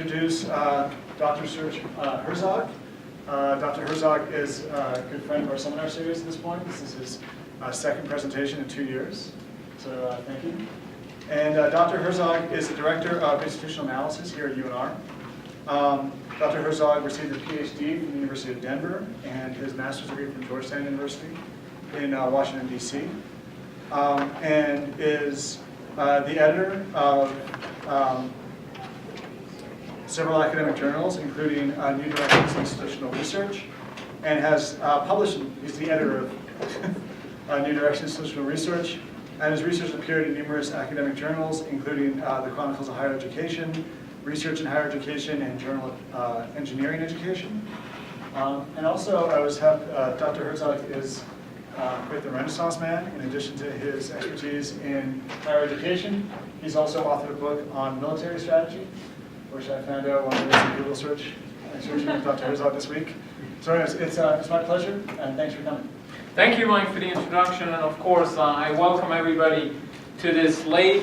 Introduce Dr. Serge Herzog. Dr. Herzog is a good friend of our seminar series at this point. This is his second presentation in 2 years, so thank you. And Dr. Herzog is the Director of Institutional Analysis here at UNR. Dr. Herzog received a PhD from the University of Denver and his master's degree from Georgetown University in Washington, D.C. And is the editor of several academic journals, including New Directions Institutional Research, and has published, he's the editor of New Directions Institutional Research, and his research appeared in numerous academic journals, including the Chronicles of Higher Education, Research in Higher Education, and Journal of Engineering Education. And also, I was happy, Dr. Herzog is quite the Renaissance man. In addition to his expertise in higher education, he's also authored a book on military strategy, which I found out when I did some Google search searching with Dr. Herzog this week. So anyways, it's my pleasure, and thanks for coming. Thank you, Mike, for the introduction, and of course, I welcome everybody to this late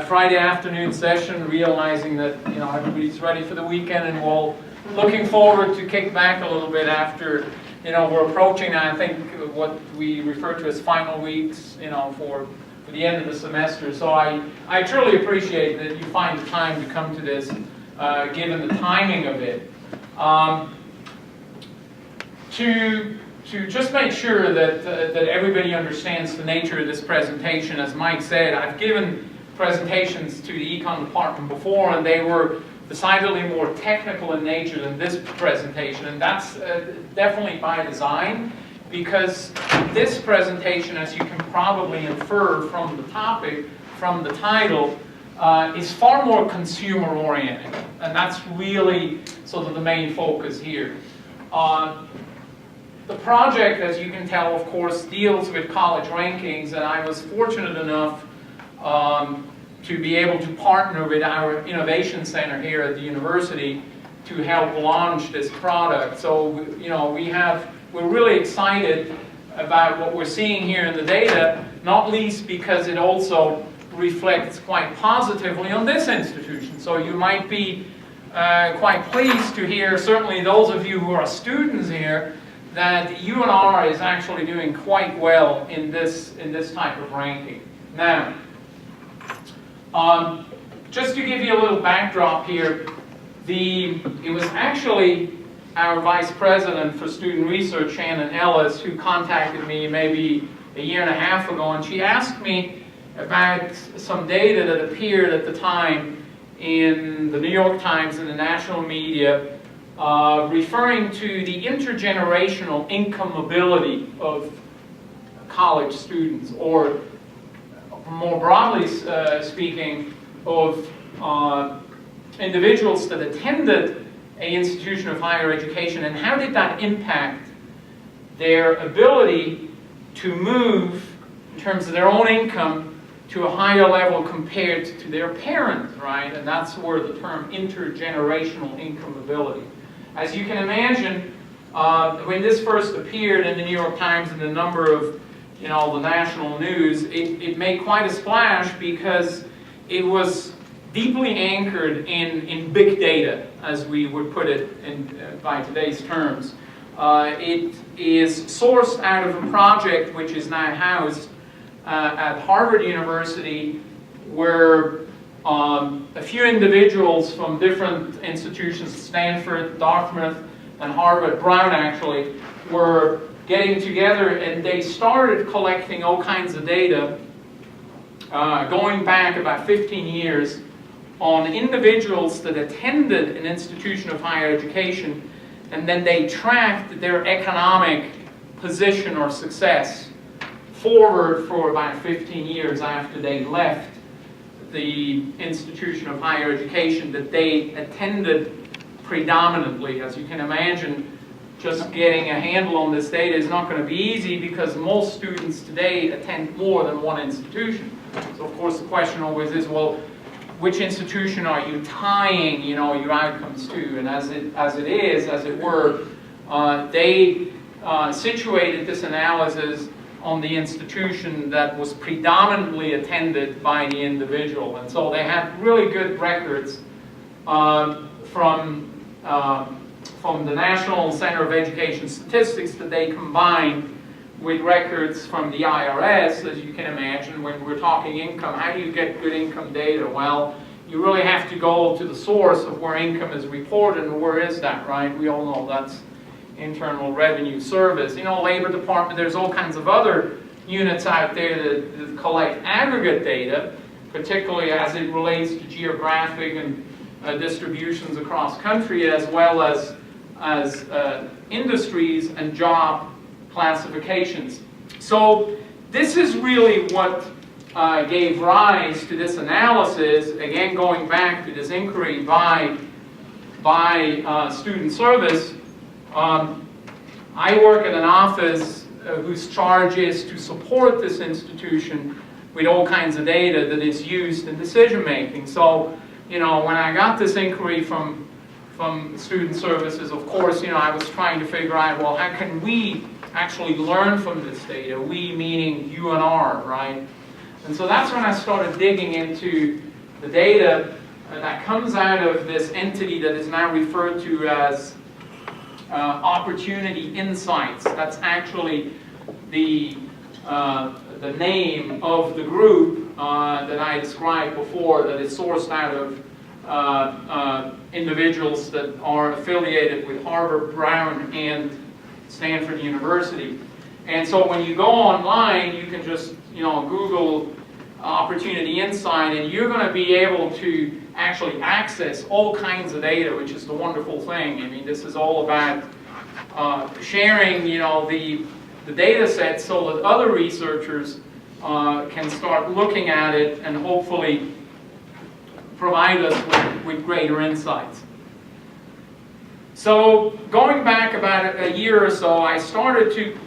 Friday afternoon session, realizing that everybody's ready for the weekend, and we're looking forward to kick back a little bit after we're approaching, I think, what we refer to as final weeks, for the end of the semester. So I truly appreciate that you find the time to come to this. Given the timing of it. To just make sure that everybody understands the nature of this presentation, as Mike said, I've given presentations to the Econ department before, and they were decidedly more technical in nature than this presentation, and that's definitely by design, because this presentation, as you can probably infer from the topic, from the title, is far more consumer-oriented, and that's really sort of the main focus here. The project, as you can tell, of course, deals with college rankings, and I was fortunate enough to be able to partner with our Innovation Center here at the university to help launch this product. So, we're really excited about what we're seeing here in the data, not least because it also reflects quite positively on this institution. So you might be quite pleased to hear, certainly those of you who are students here, that UNR is actually doing quite well in this type of ranking. Now, just to give you a little backdrop here, it was actually our Vice President for Student Research, Shannon Ellis, who contacted me maybe a year and a half ago, and she asked me about some data that appeared at the time in the New York Times and the national media, referring to the intergenerational income mobility of college students, or more broadly speaking, of individuals that attended an institution of higher education, and how did that impact their ability to move in terms of their own income to a higher level compared to their parents, right? And that's where the term intergenerational income mobility. As you can imagine, when this first appeared in the New York Times and a number of, the national news, it made quite a splash because it was deeply anchored in big data, as we would put it by today's terms. It is sourced out of a project which is now housed at Harvard University, where a few individuals from different institutions, Stanford, Dartmouth, and Harvard, Brown actually, were getting together, and they started collecting all kinds of data going back about 15 years on individuals that attended an institution of higher education, and then they tracked their economic position or success forward for about 15 years after they left the institution of higher education that they attended predominantly. As you can imagine, just getting a handle on this data is not going to be easy, because most students today attend more than one institution. So of course the question always is, well, which institution are you tying your outcomes to? And as it were, they situated this analysis on the institution that was predominantly attended by the individual. And so they had really good records from the National Center of Education Statistics that they combine with records from the IRS. As you can imagine, when we're talking income, how do you get good income data? Well, you really have to go to the source of where income is reported, and where is that, right? We all know that's Internal Revenue Service. You know, Labor Department, there's all kinds of other units out there that collect aggregate data, particularly as it relates to geographic and distributions across country, as well as industries and job classifications. So this is really what gave rise to this analysis, again going back to this inquiry by student service. I work at an office whose charge is to support this institution with all kinds of data that is used in decision making. So, you know, when I got this inquiry from student services, of course, you know, I was trying to figure out, well, how can we actually learn from this data? We meaning you and R, right? And so that's when I started digging into the data that comes out of this entity that is now referred to as Opportunity Insights. That's actually the name of the group that I described before, that is sourced out of individuals that are affiliated with Harvard, Brown, and Stanford University. And so when you go online, you can just, you know, Google Opportunity Insight, and you're going to be able to actually access all kinds of data, which is the wonderful thing. I mean, this is all about sharing, you know, the data set so that other researchers can start looking at it and hopefully provide us with greater insights. So going back about a year or so, I started to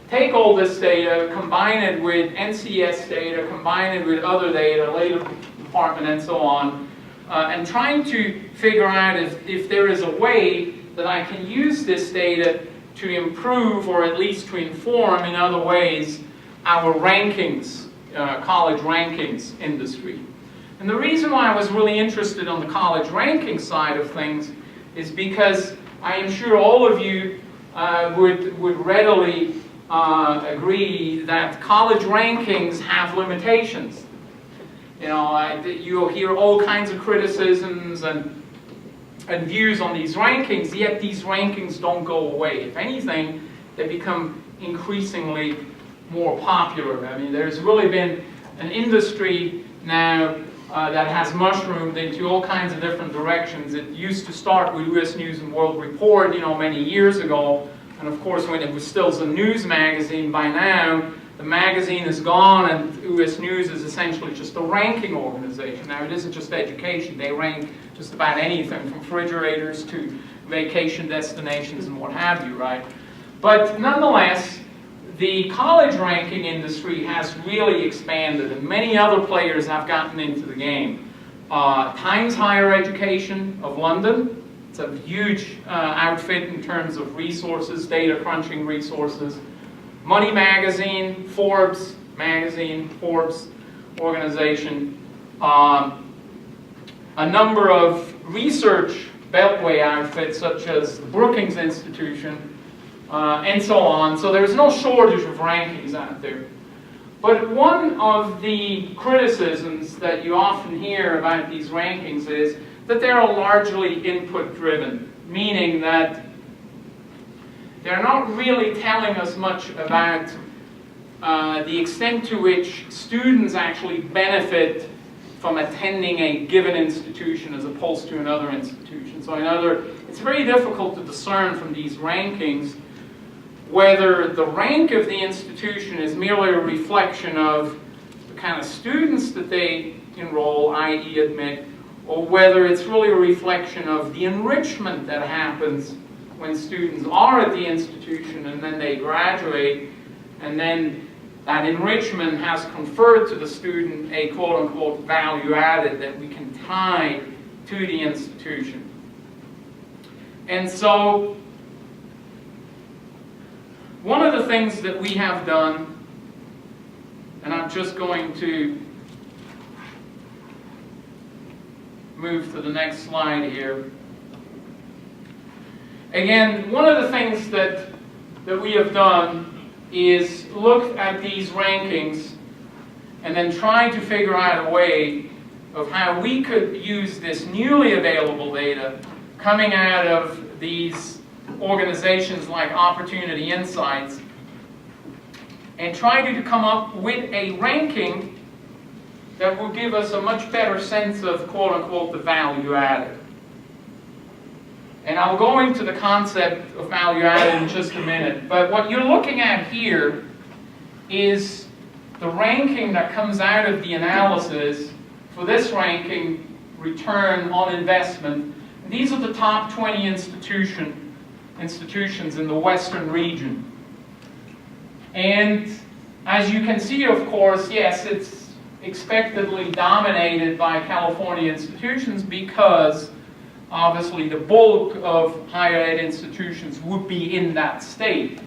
take all this data, combine it with NCS data, combine it with other data, Labor Department and so on, and trying to figure out if there is a way that I can use this data to improve, or at least to inform in other ways, our rankings, college rankings industry. And the reason why I was really interested on the college ranking side of things is because I am sure all of you would readily agree that college rankings have limitations. You know, you'll hear all kinds of criticisms and views on these rankings, yet these rankings don't go away. If anything, they become increasingly more popular. I mean, there's really been an industry now that has mushroomed into all kinds of different directions. It used to start with US News and World Report, you know, many years ago. And of course, when it was still a news magazine, by now, the magazine is gone and US News is essentially just a ranking organization. Now, it isn't just education. They rank just about anything from refrigerators to vacation destinations and what have you, right? But nonetheless, the college ranking industry has really expanded, and many other players have gotten into the game. Times Higher Education of London, it's a huge outfit in terms of resources, data crunching resources. Money Magazine, Forbes Magazine, Forbes organization. A number of research beltway outfits such as the Brookings Institution, and so on. So there's no shortage of rankings out there. But one of the criticisms that you often hear about these rankings is that they're largely input-driven, meaning that they're not really telling us much about the extent to which students actually benefit from attending a given institution as opposed to another institution. So it's very difficult to discern from these rankings whether the rank of the institution is merely a reflection of the kind of students that they enroll, i.e. admit, or whether it's really a reflection of the enrichment that happens when students are at the institution and then they graduate, and then that enrichment has conferred to the student a quote-unquote value added that we can tie to the institution. And so one of the things that we have done, and I'm just going to move to the next slide here. Again, one of the things that we have done is look at these rankings and then try to figure out a way of how we could use this newly available data coming out of these organizations like Opportunity Insights and try to come up with a ranking that will give us a much better sense of, quote-unquote, the value added. And I'll go into the concept of value added in just a minute, but what you're looking at here is the ranking that comes out of the analysis for this ranking, return on investment. And these are the top 20 institutions in the Western region. And as you can see, of course, yes, it's expectedly dominated by California institutions because obviously the bulk of higher ed institutions would be in that state,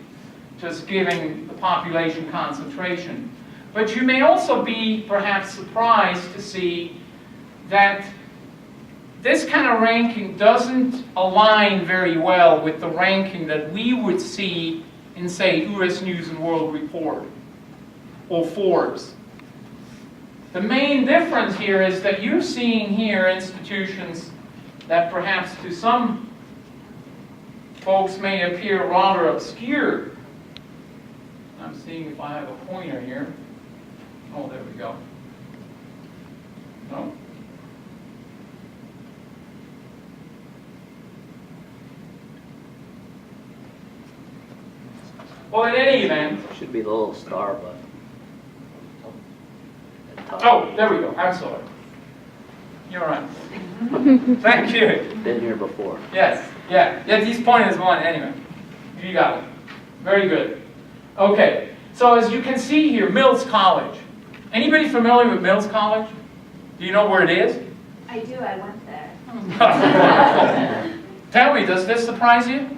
just giving the population concentration. But you may also be perhaps surprised to see that this kind of ranking doesn't align very well with the ranking that we would see in, say, US News and World Report or Forbes. The main difference here is that you're seeing here institutions that perhaps to some folks may appear rather obscure. I'm seeing if I have a pointer here. Oh, there we go. No. Well, in any event. Should be the little star button. Oh, there we go. I'm sorry. You're right. Thank you. Been here before. Yes. Yeah. These pointers one anyway. You got it. Very good. Okay. So as you can see here, Mills College. Anybody familiar with Mills College? Do you know where it is? I do. I went there. Tell me, does this surprise you?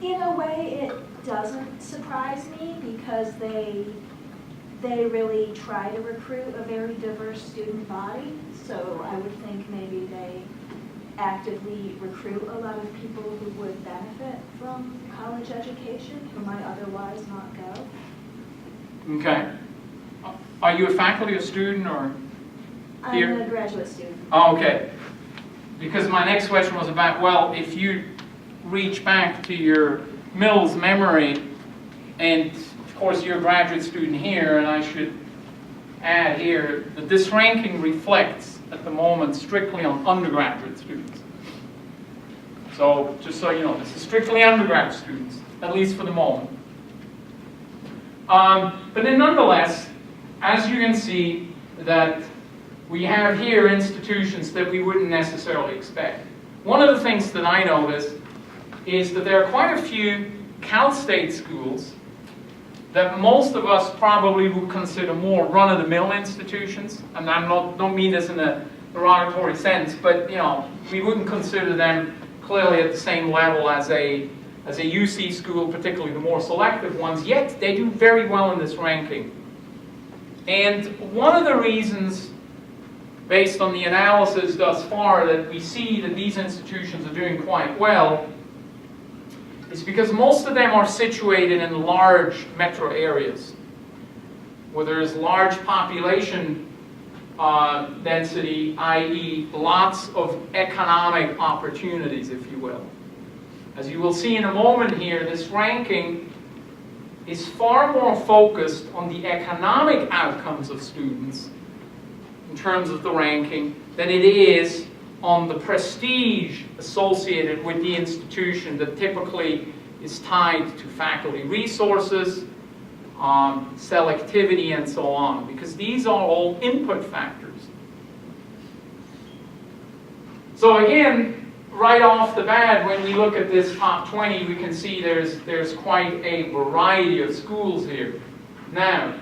In a way, it doesn't surprise me because they really try to recruit a very diverse student body. So I would think maybe they actively recruit a lot of people who would benefit from college education who might otherwise not go. Okay. Are you a faculty or student or here? I'm a graduate student. Oh, okay. Because my next question was about, well, if you reach back to your Mills memory, and of course you're a graduate student here, and I should add here that this ranking reflects at the moment strictly on undergraduate students. So just so you know, this is strictly undergraduate students, at least for the moment. But then nonetheless, as you can see, that we have here institutions that we wouldn't necessarily expect. One of the things that I noticed is that there are quite a few Cal State schools that most of us probably would consider more run-of-the-mill institutions. And I don't mean this in a derogatory sense, but you know, we wouldn't consider them clearly at the same level as a UC school, particularly the more selective ones, yet they do very well in this ranking. And one of the reasons, based on the analysis thus far, that we see that these institutions are doing quite well is because most of them are situated in large metro areas where there is large population density, i.e. lots of economic opportunities, if you will. As you will see in a moment here, this ranking is far more focused on the economic outcomes of students in terms of the ranking than it is on the prestige associated with the institution that typically is tied to faculty resources, selectivity, and so on, because these are all input factors. So again, right off the bat, when we look at this top 20, we can see there's quite a variety of schools here. Now,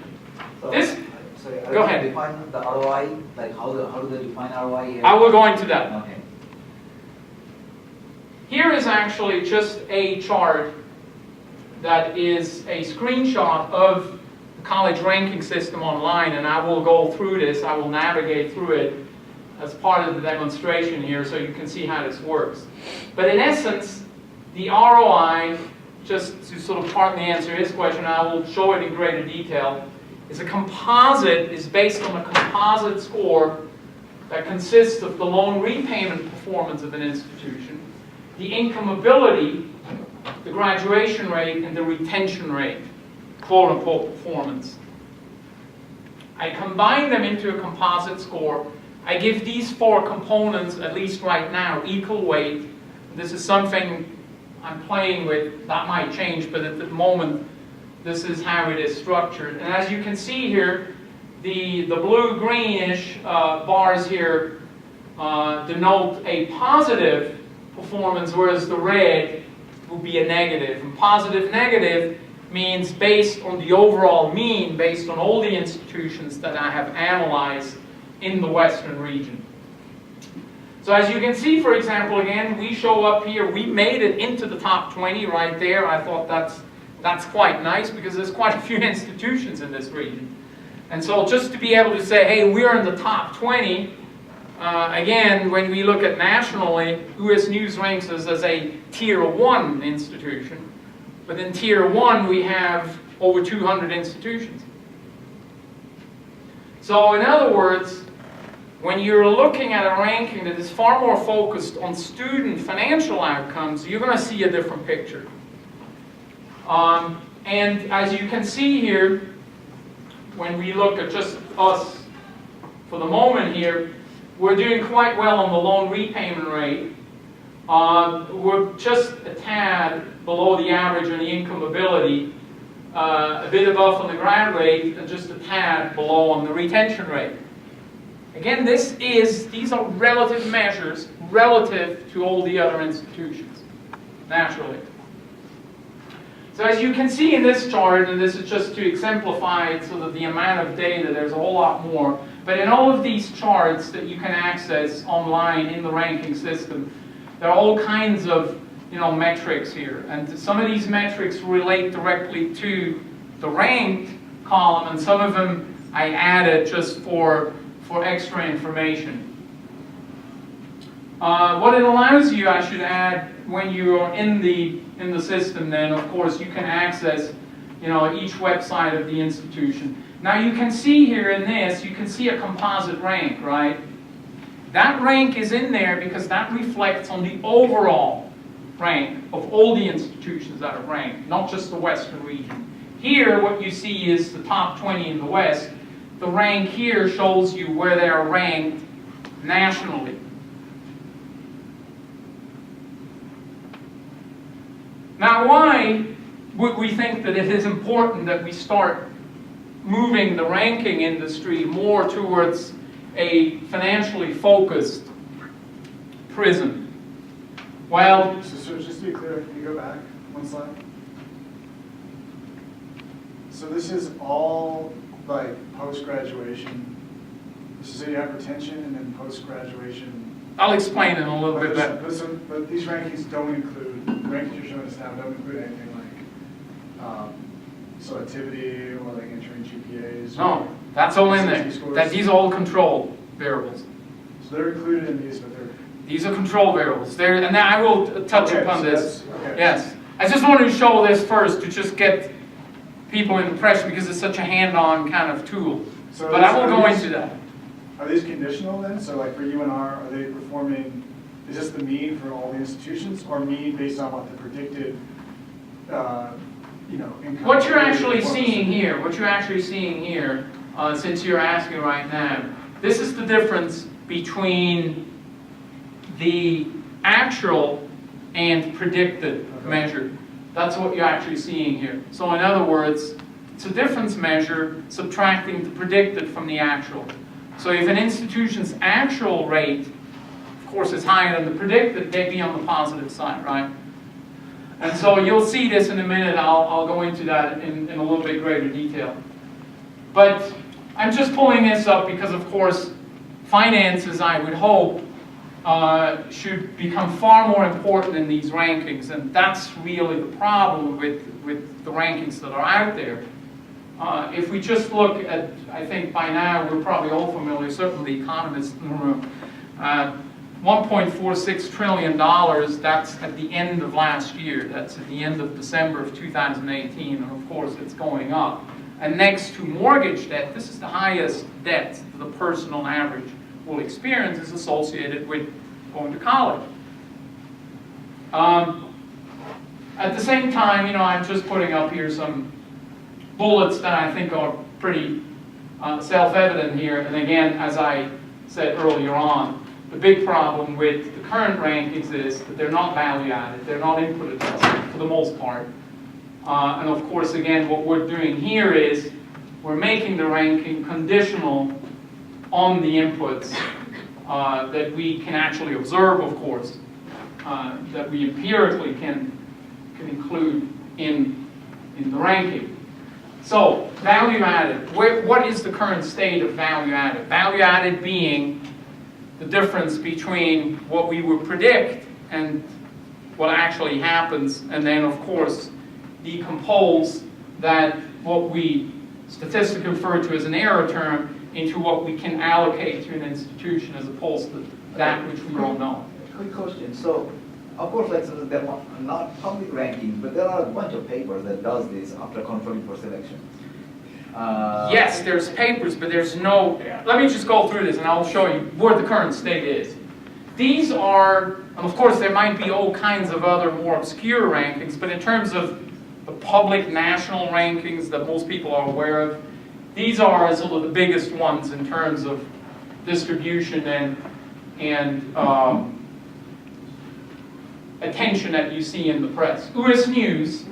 this... Sorry, go ahead. Define the ROI, like how do they define ROI here? I will go into that. Okay. Here is actually just a chart that is a screenshot of college ranking system online, and I will go through this. I will navigate through it as part of the demonstration here so you can see how this works. But in essence, the ROI, just to sort of partly answer his question, I will show it in greater detail, is a composite, is based on a composite score that consists of the loan repayment performance of an institution, the income ability, the graduation rate, and the retention rate, quote-unquote performance. I combine them into a composite score. I give these 4 components, at least right now, equal weight. This is something I'm playing with. That might change, but at the moment, this is how it is structured. And as you can see here, the blue-greenish bars here denote a positive performance, whereas the red will be a negative. And positive-negative means based on the overall mean, based on all the institutions that I have analyzed in the Western region. So as you can see, for example, again, we show up here, we made it into the top 20 right there. I thought that's quite nice because there's quite a few institutions in this region. And so just to be able to say, hey, we're in the top 20, again, when we look at nationally, US News ranks us as a Tier 1 institution. But in Tier 1, we have over 200 institutions. So in other words, when you're looking at a ranking that is far more focused on student financial outcomes, you're going to see a different picture. And as you can see here, when we look at just us for the moment here, we're doing quite well on the loan repayment rate. We're just a tad below the average on the income ability, a bit above on the grad rate, and just a tad below on the retention rate. Again, these are relative measures relative to all the other institutions, naturally. So as you can see in this chart, and this is just to exemplify it so that the amount of data, there's a whole lot more, but in all of these charts that you can access online in the ranking system, there are all kinds of metrics here. And some of these metrics relate directly to the ranked column, and some of them I added just for extra information. What it allows you, I should add, when you are in the system, then of course you can access each website of the institution. Now you can see here in this, you can see a composite rank, right? That rank is in there because that reflects on the overall rank of all the institutions that are ranked, not just the Western region. Here, what you see is the top 20 in the West. The rank here shows you where they are ranked nationally. Now, why would we think that it is important that we start moving the ranking industry more towards a financially focused prism? Well, so just to be clear, can you go back one slide? So this is all like post-graduation. This is how you have retention and then post-graduation. I'll explain in a little bit better. But these rankings don't include, the rankings you're showing us now don't include anything like selectivity or like entering GPAs. No, that's all in there. These are all control variables. So they're included in these, but these are control variables. And I will touch upon this. Okay. Yes. I just wanted to show this first to just get people an impression because it's such a hand-on kind of tool. So but I will go into that. Are these conditional then? So like for UNR, are they performing, is this the mean for all the institutions or mean based on what the predicted income? What you're actually seeing here, since you're asking right now, this is the difference between the actual and predicted measure. That's what you're actually seeing here. So in other words, it's a difference measure subtracting the predicted from the actual. So if an institution's actual rate, of course, is higher than the predicted, they'd be on the positive side, right? And so you'll see this in a minute. I'll go into that in a little bit greater detail. But I'm just pulling this up because, of course, finances, I would hope, should become far more important in these rankings. And that's really the problem with the rankings that are out there. If we just look at, I think by now we're probably all familiar, certainly the economists in the room, $1.46 trillion, that's at the end of last year. That's at the end of December of 2018, and of course it's going up. And next to mortgage debt, this is the highest debt the person on average will experience is associated with going to college. At the same time, I'm just putting up here some bullets that I think are pretty self-evident here. And again, as I said earlier on, the big problem with the current rankings is that they're not value-added, they're not input adjusted for the most part. And of course, again, what we're doing here is we're making the ranking conditional on the inputs that we can actually observe, of course, that we empirically can include in the ranking. So, value-added. What is the current state of value-added? Value-added being the difference between what we would predict and what actually happens, and then, of course, decompose that what we statistically refer to as an error term into what we can allocate to an institution as opposed to that which we don't know. Quick question. So, of course, like there are not public rankings, but there are a bunch of papers that does this after confirming for selection. Yes, there's papers, but there's no... Let me just go through this and I'll show you where the current state is. These are, and of course there might be all kinds of other more obscure rankings, but in terms of the public national rankings that most people are aware of, these are sort of the biggest ones in terms of distribution and attention that you see in the press. US News,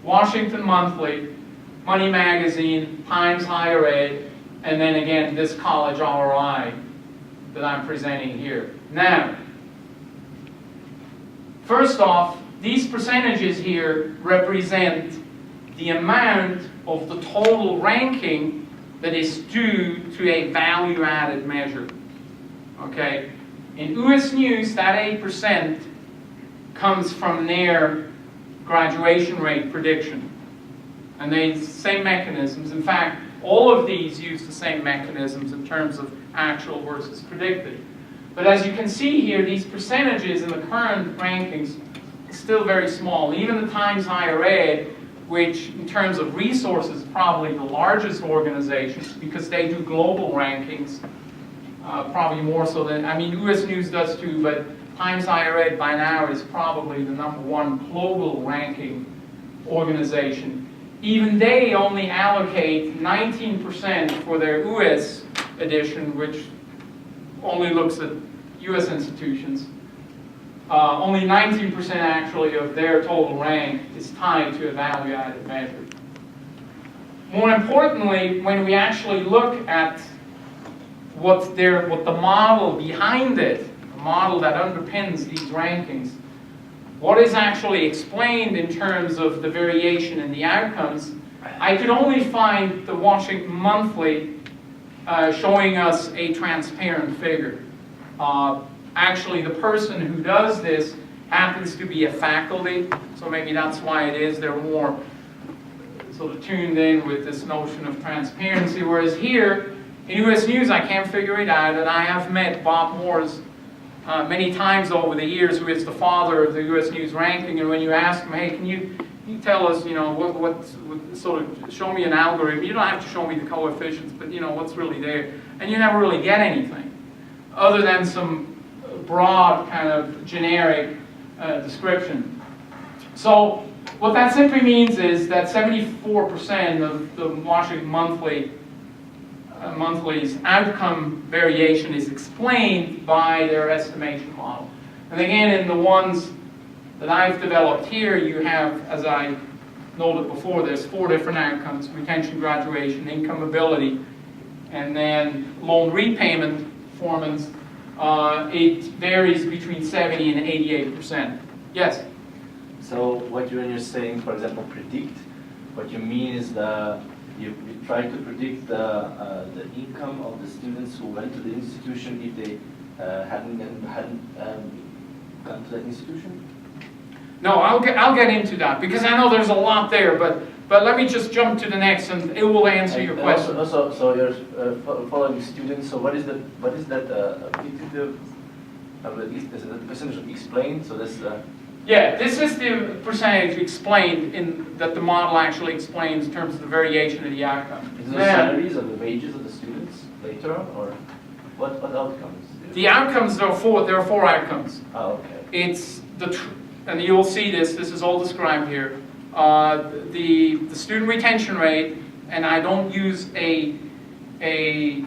Washington Monthly, Money Magazine, Times Higher Ed, and then again this college ROI that I'm presenting here. Now, first off, these percentages here represent the amount of the total ranking that is due to a value-added measure. Okay? In US News, that 8% comes from their graduation rate prediction. And they use the same mechanisms. In fact, all of these use the same mechanisms in terms of actual versus predicted. But as you can see here, these percentages in the current rankings are still very small. Even the Times Higher Ed, which in terms of resources is probably the largest organization because they do global rankings, probably more so than, I mean, US News does too, but Times Higher Ed by now is probably the #1 global ranking organization. Even they only allocate 19% for their US edition, which only looks at US institutions. Only 19% actually of their total rank is tied to a value-added measure. More importantly, when we actually look at what the model behind it, the model that underpins these rankings, what is actually explained in terms of the variation in the outcomes, I could only find the Washington Monthly showing us a transparent figure. Actually, the person who does this happens to be a faculty, so maybe that's why it is they're more sort of tuned in with this notion of transparency, whereas here in US News I can't figure it out, and I have met Bob Moores many times over the years, who is the father of the US News ranking, and when you ask him, hey, can you tell us, what sort of, show me an algorithm, you don't have to show me the coefficients, but what's really there, and you never really get anything, other than some broad kind of generic description. So what that simply means is that 74% of the Washington Monthly's outcome variation is explained by their estimation model. And again, in the ones that I've developed here, you have, as I noted before, there's 4 different outcomes: retention, graduation, income ability, and then loan repayment performance. It varies between 70 and 88%. Yes? So what you're saying, for example, predict, what you mean is you try to predict the income of the students who went to the institution if they hadn't gone to the institution? No, I'll get into that because I know there's a lot there, but But let me just jump to the next, and it will answer your And question. Also, so you're following students, so what is that appetitive, is it the percentage of explained, so this, Yeah, this is the percentage explained that the model actually explains in terms of the variation of the outcome. is it the Now, salaries or the wages of the students later on, or what outcomes? the outcomes, there are four outcomes. Oh, okay. It's and you'll see this is all described here. The student retention rate, and I don't use a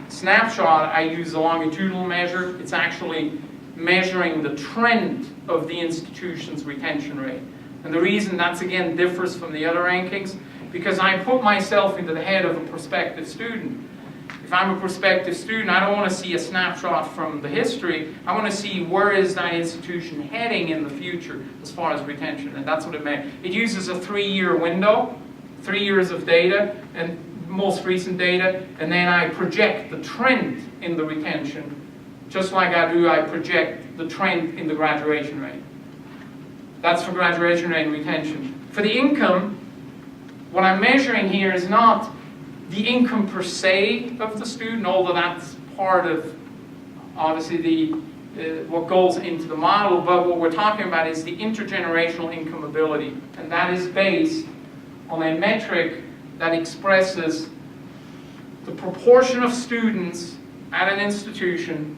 snapshot, I use a longitudinal measure. It's actually measuring the trend of the institution's retention rate. And the reason that's, again, differs from the other rankings, because I put myself into the head of a prospective student. If I'm a prospective student, I don't want to see a snapshot from the history. I want to see where is that institution heading in the future as far as retention, and that's what it meant. It uses a 3-year window, 3 years of data, and most recent data, and then I project the trend in the retention, just like I project the trend in the graduation rate. That's for graduation rate and retention. For the income, what I'm measuring here is not the income per se of the student, although that's part of, obviously, what goes into the model, but what we're talking about is the intergenerational income ability, and that is based on a metric that expresses the proportion of students at an institution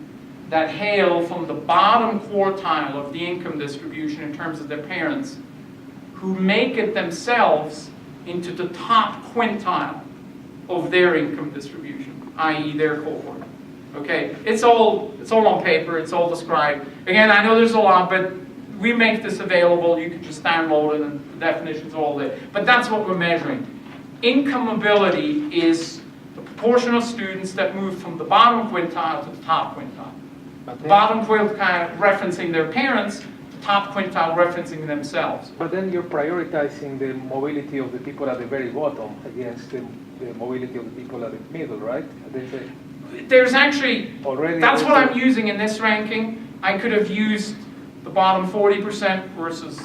that hail from the bottom quartile of the income distribution in terms of their parents, who make it themselves into the top quintile of their income distribution, i.e. their cohort. Okay, it's all on paper, it's all described. Again, I know there's a lot, but we make this available. You can just download it, and the definition's all there. But that's what we're measuring. Income ability is the proportion of students that move from the bottom quintile to the top quintile. The bottom quintile referencing their parents, the top quintile referencing themselves. But then you're prioritizing the mobility of the people at the very bottom against the mobility of the people at the middle, right? There's actually, Already that's what there's I'm using in this ranking. I could have used the bottom 40% versus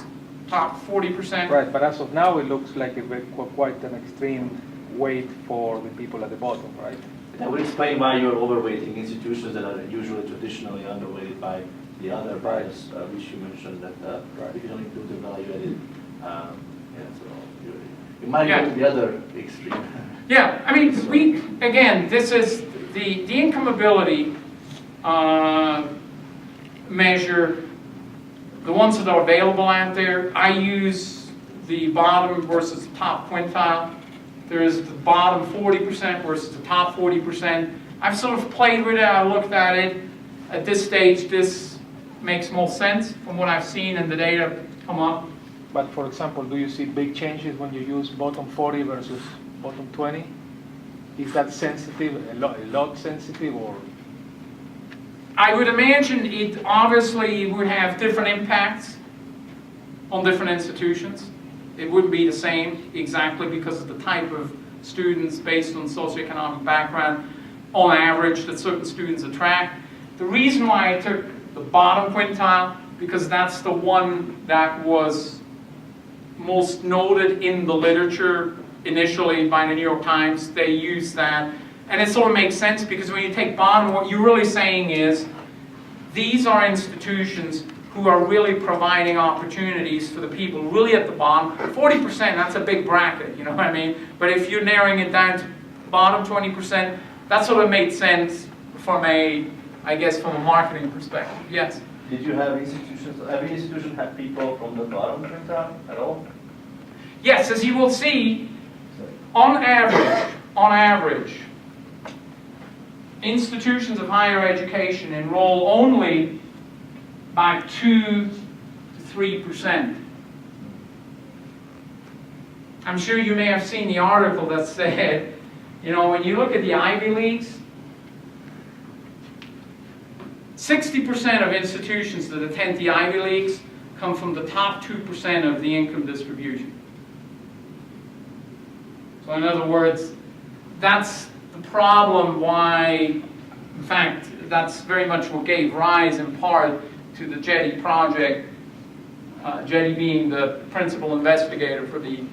top 40%. Right, but as of now, it looks like quite an extreme weight for the people at the bottom, right? That would explain why you're overweighting institutions that are usually traditionally underweighted by the other bias, which you mentioned that if you don't include the value added, so you might go to the other extreme. Yeah, I mean, again, this is the income ability measure, the ones that are available out there. I use the bottom versus the top quintile. There's the bottom 40% versus the top 40%. I've sort of played with it, I looked at it. At this stage, this makes more sense from what I've seen and the data come up. But for example, do you see big changes when you use bottom 40 versus bottom 20? Is that sensitive, a lot sensitive, or? I would imagine it obviously would have different impacts on different institutions. It wouldn't be the same exactly because of the type of students based on socioeconomic background on average that certain students attract. The reason why I took the bottom quintile, because that's the one that was most noted in the literature initially by the New York Times. They used that, and it sort of makes sense because when you take bottom, what you're really saying is these are institutions who are really providing opportunities for the people really at the bottom. 40%, that's a big bracket, you know what I mean? But if you're narrowing it down to bottom 20%, that sort of made sense from a marketing perspective, yes. Did you have institutions, every institution had people from the bottom quintile at all? Yes, as you will see, on average, institutions of higher education enroll only by 2 to 3%. I'm sure you may have seen the article that said, you know, when you look at the Ivy Leagues, 60% of institutions that attend the Ivy Leagues come from the top 2% of the income distribution. So in other words, that's the problem why, in fact, that's very much what gave rise in part to the JETI project, JETI being the principal investigator for the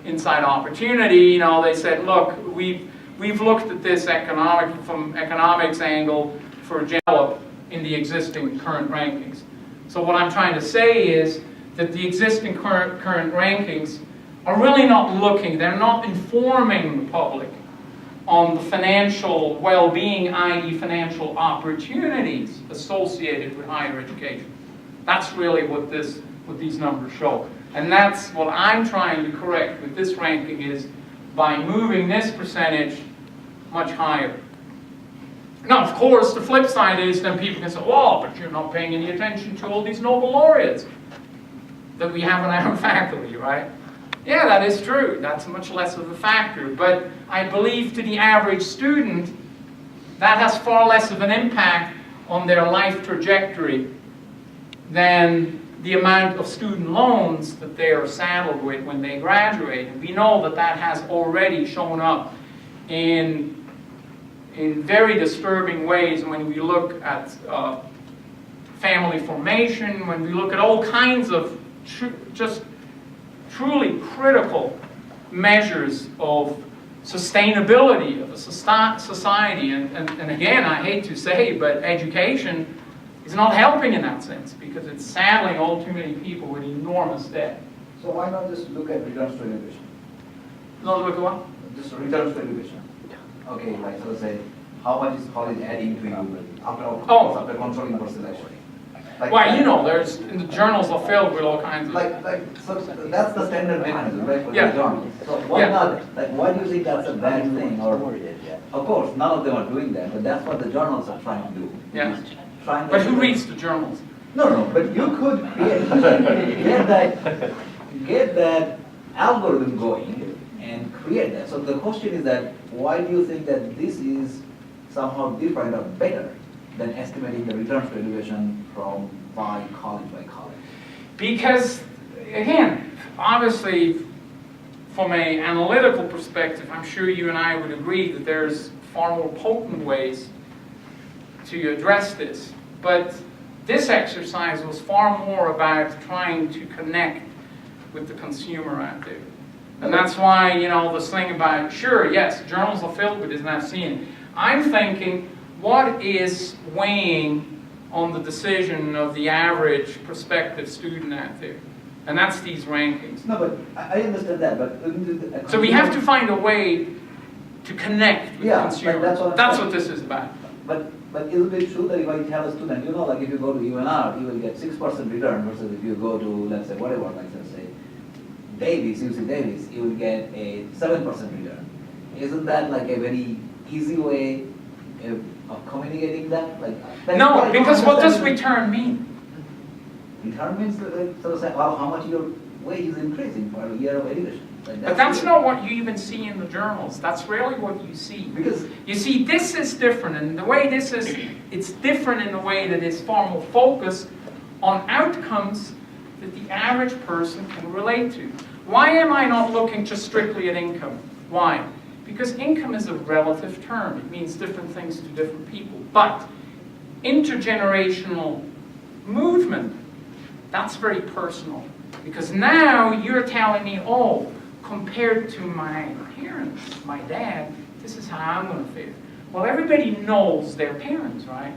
inside opportunity, they said, look, we've looked at this from economics angle for Gallup in the existing current rankings. So what I'm trying to say is that the existing current rankings are really not looking, they're not informing the public on the financial well-being, i.e. financial opportunities associated with higher education. That's really what these numbers show. And that's what I'm trying to correct with this ranking, is by moving this percentage much higher. Now, of course, the flip side is then people can say, well, but you're not paying any attention to all these Nobel laureates that we have in our faculty, right? Yeah, that is true. That's much less of a factor. But I believe to the average student, that has far less of an impact on their life trajectory than the amount of student loans that they are saddled with when they graduate. And we know that that has already shown up in very disturbing ways when we look at family formation, when we look at all kinds of just truly critical measures of sustainability of a society. And again, I hate to say, but education is not helping in that sense, because it's saddling all too many people with enormous debt. So why not just look at returns to innovation? No, look at what? Just returns to innovation. Okay, like so say, how much is college adding to you after controlling for selection? Like, Well, there's in the journals are filled with all kinds of. So that's the standard mechanism, right, for Yeah. the journals. So why Yeah. not? Like, why do you think that's a bad thing? Or of course, none of them are doing that, but that's what the journals are trying to do. Yeah. Is trying to But who reads the journals? No, but you could get that algorithm going and create that. So the question is that why do you think that this is somehow different or better than estimating the returns to innovation by college? Because, again, obviously, from an analytical perspective, I'm sure you and I would agree that there's far more potent ways to address this. But this exercise was far more about trying to connect with the consumer out there. And that's why, this thing about, sure, yes, journals are filled with this, and I've seen it. I'm thinking, what is weighing on the decision of the average prospective student out there? And that's these rankings. No, but I understand that, but... So we have to find a way to connect with the consumer. That's what this is about. But isn't it true that if I tell a student, like if you go to UNR, you will get 6% return versus if you go to, let's say, whatever, like let's say, Davis, UC Davis, you will get a 7% return. Isn't that like a very easy way of communicating that? No, because what does return mean? Return means how much your wage is increasing for a year of education. But that's not what you even see in the journals. That's really what you see. Because you see, this is different, and the way this is, it's different in the way that it's far more focused on outcomes that the average person can relate to. Why am I not looking just strictly at income? Why? Because income is a relative term. It means different things to different people. But intergenerational movement, that's very personal. Because now you're telling me, oh, compared to my parents, my dad, this is how I'm going to fare. Well, everybody knows their parents, right?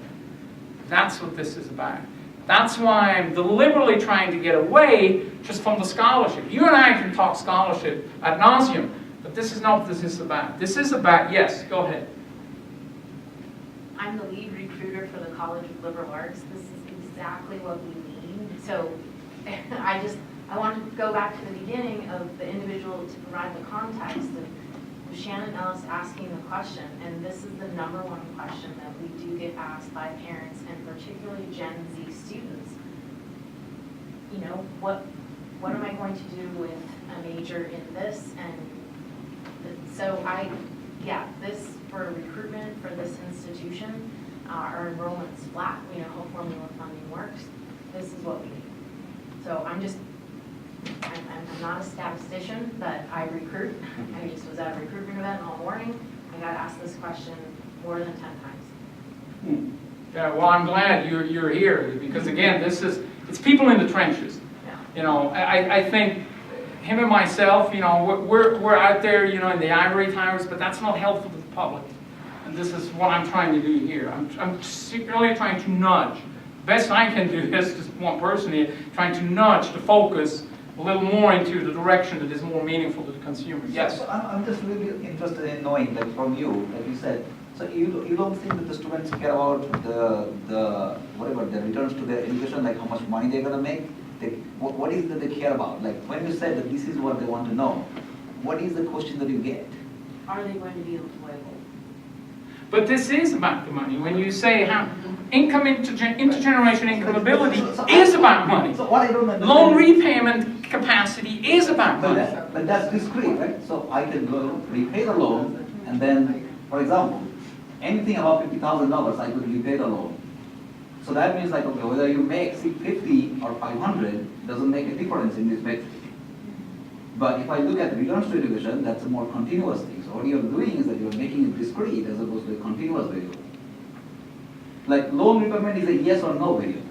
That's what this is about. That's why I'm deliberately trying to get away just from the scholarship. You and I can talk scholarship ad nauseum, but this is not what this is about. This is about, yes, go ahead. I'm the lead recruiter for the College of Liberal Arts. This is exactly what we need. So I want to go back to the beginning of the individual to provide the context of Shannon Ellis asking the question, and this is the #1 question that we do get asked by parents and particularly Gen Z students. What am I going to do with a major in this? And so this for recruitment for this institution, our enrollment's flat. We know how formula funding works. This is what we need. So I'm not a statistician, but I recruit. I just was at a recruitment event all morning. I got asked this question more than 10 times. Yeah, well, I'm glad you're here, because again, it's people in the trenches. Yeah. I think him and myself, you know, we're out there, you know, in the ivory towers, but that's not helpful to the public. And this is what I'm trying to do here. I'm really trying to nudge. Best I can do is just one person here, trying to nudge the focus a little more into the direction that is more meaningful to the consumer. Yes? So I'm just really interested in knowing, like from you, like you said, so you don't think that the students care about the whatever, the returns to their education, like how much money they're gonna make? What is it that they care about? Like when you said that this is what they want to know, what is the question that you get? Are they going to be employable? But this is about the money. When you say how income intergeneration income ability is about money. So what I don't understand. Loan repayment capacity is about money. But that's discrete, right? So I can go repay the loan, and then, for example, anything above $50,000, I could repay the loan. So that means like, okay, whether you make 650 or 500 doesn't make a difference in this metric. But if I look at returns to education, that's a more continuous thing. So what you're doing is that you're making it discrete as opposed to a continuous variable. Like loan repayment is a yes or no variable,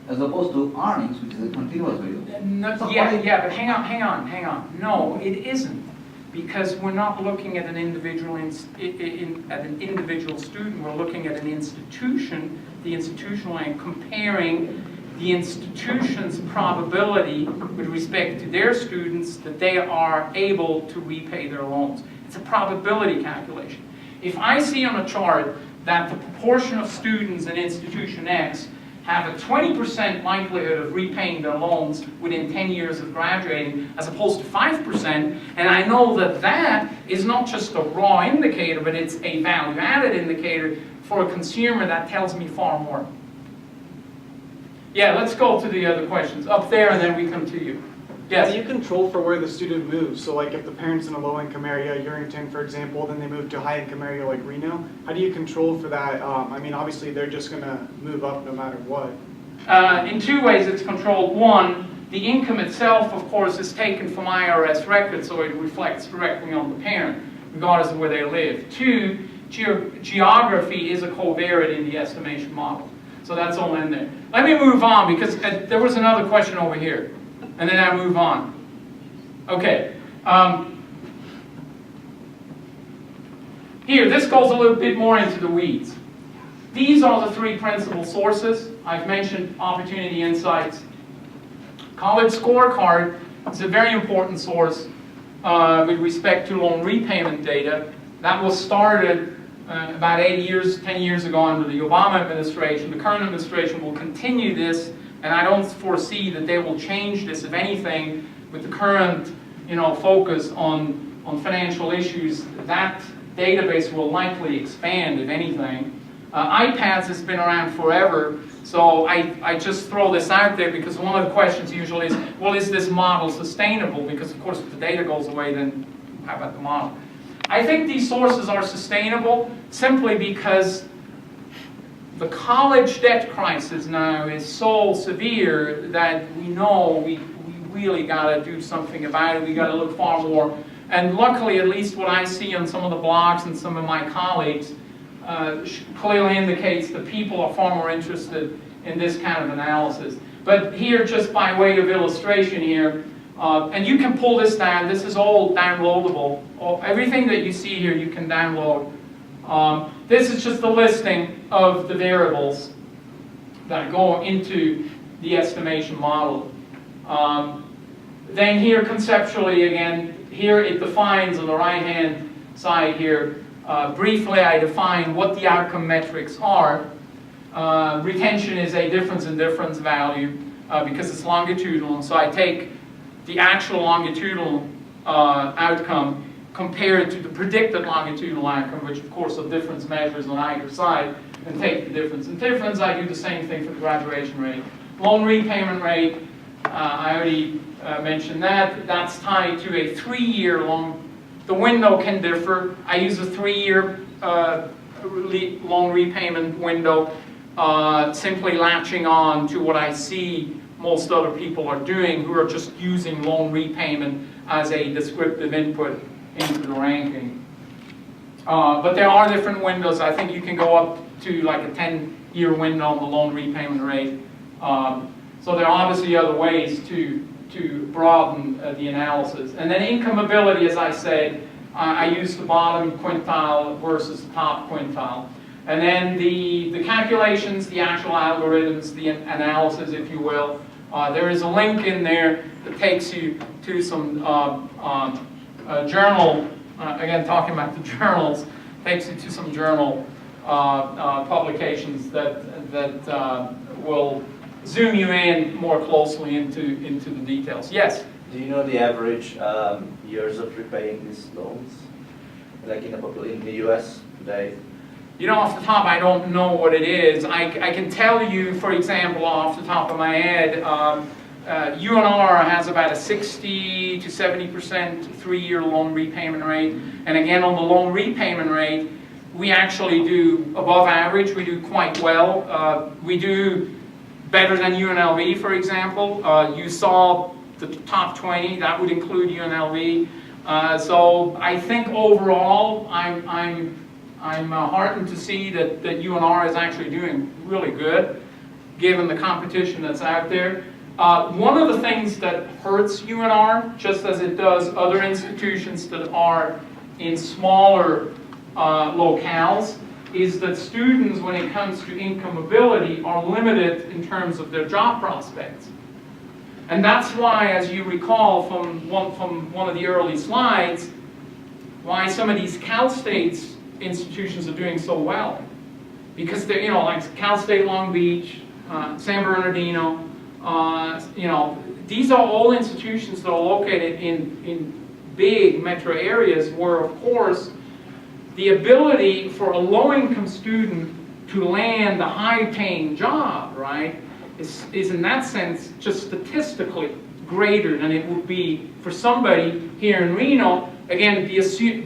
as opposed to earnings, which is a continuous variable. No, So yeah, but hang on. No, it isn't. Because we're not looking at an individual individual student, we're looking at an institution, the institutional, and comparing the institution's probability with respect to their students that they are able to repay their loans. It's a probability calculation. If I see on a chart that the proportion of students in institution X have a 20% likelihood of repaying their loans within 10 years of graduating as opposed to 5%, and I know that that is not just a raw indicator, but it's a value-added indicator for a consumer, that tells me far more. Yeah, let's go to the other questions. Up there, and then we come to you. How do Yes? you control for where the student moves? So like if the parent's in a low-income area, Urington, for example, then they move to a high-income area like Reno, how do you control for that? I mean, obviously they're just going to move up no matter what. In two ways it's controlled. One, the income itself, of course, is taken from IRS records, so it reflects directly on the parent, regardless of where they live. Two, geography is a covariate in the estimation model. So that's all in there. Let me move on, because there was another question over here. And then I move on. Okay. Here, this goes a little bit more into the weeds. These are the three principal sources. I've mentioned Opportunity Insights. College Scorecard is a very important source with respect to loan repayment data. That was started about 10 years ago under the Obama administration. The current administration will continue this, and I don't foresee that they will change this. If anything, with the current, focus on financial issues, that database will likely expand, if anything. iPads has been around forever, so I just throw this out there because one of the questions usually is, well, is this model sustainable? Because of course if the data goes away, then how about the model? I think these sources are sustainable simply because the college debt crisis now is so severe that we know we really got to do something about it. We got to look far more. And luckily, at least what I see on some of the blogs and some of my colleagues clearly indicates that people are far more interested in this kind of analysis. But here, just by way of illustration here, and you can pull this down. This is all downloadable. Everything that you see here, you can download. This is just a listing of the variables that go into the estimation model. Then here, conceptually, again, here it defines on the right-hand side here, briefly I define what the outcome metrics are. Retention is a difference in difference value because it's longitudinal, and so I take the actual longitudinal outcome compared to the predicted longitudinal outcome, which of course are difference measures on either side, and take the difference. In difference, I do the same thing for the graduation rate. Loan repayment rate, I already mentioned that. That's tied to a 3-year loan. The window can differ. I use a 3-year loan repayment window, simply latching on to what I see most other people are doing who are just using loan repayment as a descriptive input into the ranking. But there are different windows. I think you can go up to like a 10-year window on the loan repayment rate. So there are obviously other ways to to broaden the analysis. And then income mobility, as I said, I use the bottom quintile versus the top quintile. And then the calculations, the actual algorithms, the analysis, if you will. There is a link in there that takes you to some journal, again talking about the journals, takes you to some journal publications that will zoom you in more closely into the details. Yes? Do you know the average years of repaying these loans? Like in the US today? You know, off the top, I don't know what it is. I can tell you, for example, off the top of my head, UNR has about a 60 to 70% 3-year loan repayment rate. And again, on the loan repayment rate, we actually do above average. We do quite well. We do better than UNLV, for example. You saw the top 20, that would include UNLV. So I think overall, I'm heartened to see that UNR is actually doing really good, given the competition that's out there. One of the things that hurts UNR, just as it does other institutions that are in smaller locales, is that students, when it comes to income mobility, are limited in terms of their job prospects. And that's why, as you recall from one of the early slides, why some of these Cal State's institutions are doing so well. Because they're, like Cal State Long Beach, San Bernardino, these are all institutions that are located in big metro areas where, of course, the ability for a low-income student to land a high-paying job, right, is in that sense just statistically greater than it would be for somebody here in Reno. Again, the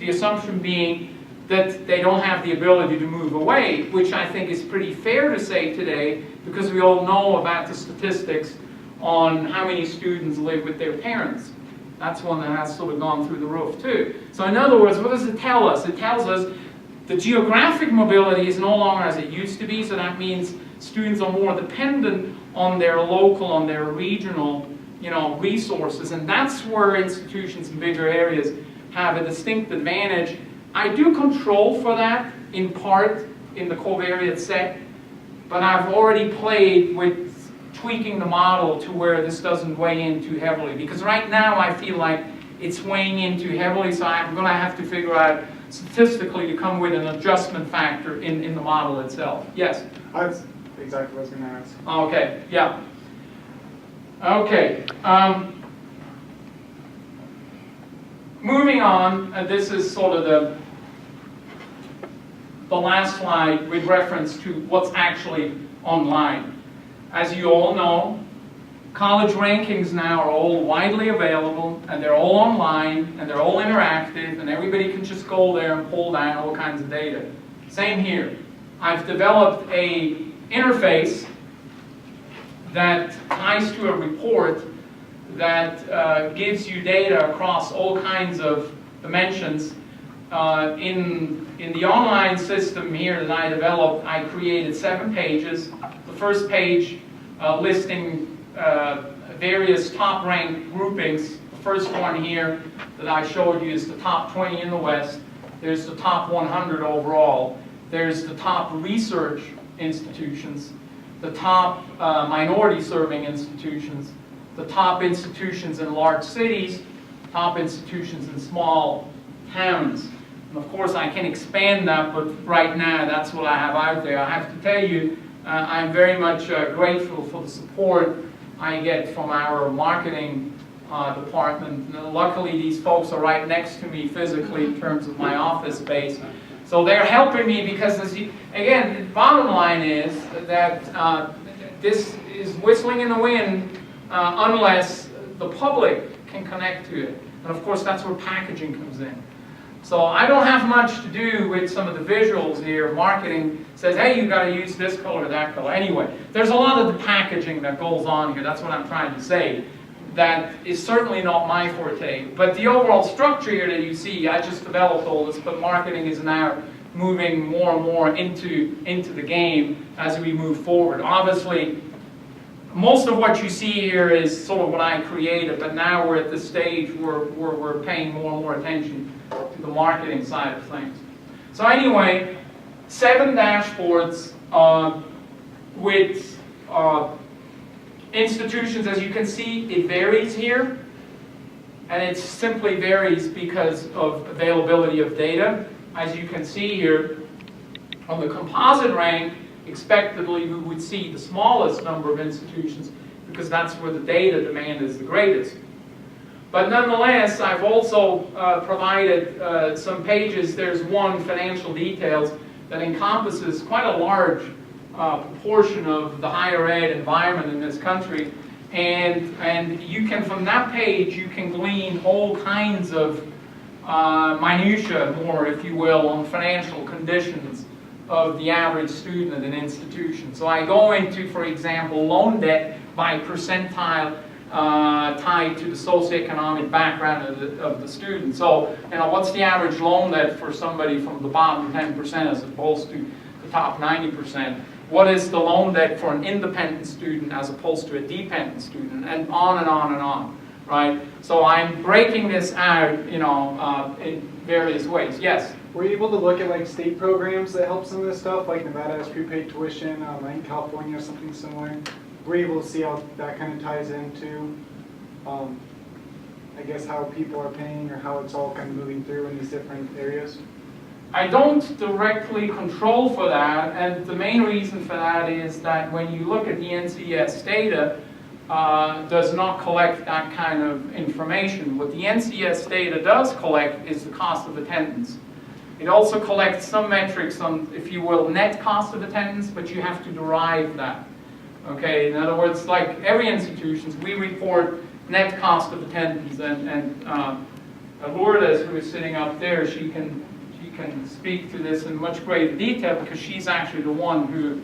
assumption being that they don't have the ability to move away, which I think is pretty fair to say today, because we all know about the statistics on how many students live with their parents. That's one that has sort of gone through the roof too. So in other words, what does it tell us? It tells us the geographic mobility is no longer as it used to be, so that means students are more dependent on their local, on their regional, resources, and that's where institutions in bigger areas have a distinct advantage. I do control for that, in part, in the covariate set, but I've already played with tweaking the model to where this doesn't weigh in too heavily, because right now I feel like it's weighing in too heavily, so I'm going to have to figure out statistically to come with an adjustment factor in the model itself. Yes? That's exactly what I was going to ask. Okay, yeah. Okay. Moving on, this is sort of the last slide with reference to what's actually online. As you all know, college rankings now are all widely available, and they're all online, and they're all interactive, and everybody can just go there and pull down all kinds of data. Same here. I've developed an interface that ties to a report that gives you data across all kinds of dimensions. In the online system here that I developed, I created 7 pages. The first page listing various top-ranked groupings. The first one here that I showed you is the top 20 in the West. There's the top 100 overall. There's the top research institutions, the top minority-serving institutions, the top institutions in large cities, top institutions in small towns. And of course, I can expand that, but right now, that's what I have out there. I have to tell you, I'm very much grateful for the support I get from our marketing department. Luckily, these folks are right next to me physically in terms of my office space. So they're helping me because, again, the bottom line is that this is whistling in the wind unless the public can connect to it. And of course, that's where packaging comes in. So I don't have much to do with some of the visuals here. Marketing says, hey, you've got to use this color or that color. Anyway, there's a lot of the packaging that goes on here. That's what I'm trying to say. That is certainly not my forte. But the overall structure here that you see, I just developed all this, but marketing is now moving more and more into the game as we move forward. Obviously, most of what you see here is sort of what I created, but now we're at the stage where we're paying more and more attention to the marketing side of things. So anyway, 7 dashboards with institutions. As you can see, it varies here. And it simply varies because of availability of data. As you can see here, on the composite rank, expectedly we would see the smallest number of institutions because that's where the data demand is the greatest. But nonetheless, I've also provided some pages. There's one, financial details, that encompasses quite a large proportion of the higher ed environment in this country. And you can, from that page, you can glean all kinds of minutia, more, if you will, on financial conditions of the average student at an institution. So I go into, for example, loan debt by percentile tied to the socioeconomic background of the student. So, what's the average loan debt for somebody from the bottom 10% as opposed to the top 90%? What is the loan debt for an independent student as opposed to a dependent student? And on and on and on, right? So I'm breaking this out, in various ways. Yes? Were you able to look at like state programs that help some of this stuff, like Nevada has prepaid tuition, like in California or something similar? Were you able to see how that kind of ties into, I guess, how people are paying or how it's all kind of moving through in these different areas? I don't directly control for that, and the main reason for that is that when you look at the NCS data, does not collect that kind of information. What the NCS data does collect is the cost of attendance. It also collects some metrics on, if you will, net cost of attendance, but you have to derive that. Okay, in other words, like every institution, we report net cost of attendance, and Lourdes, who is sitting up there, she can speak to this in much greater detail because she's actually the one who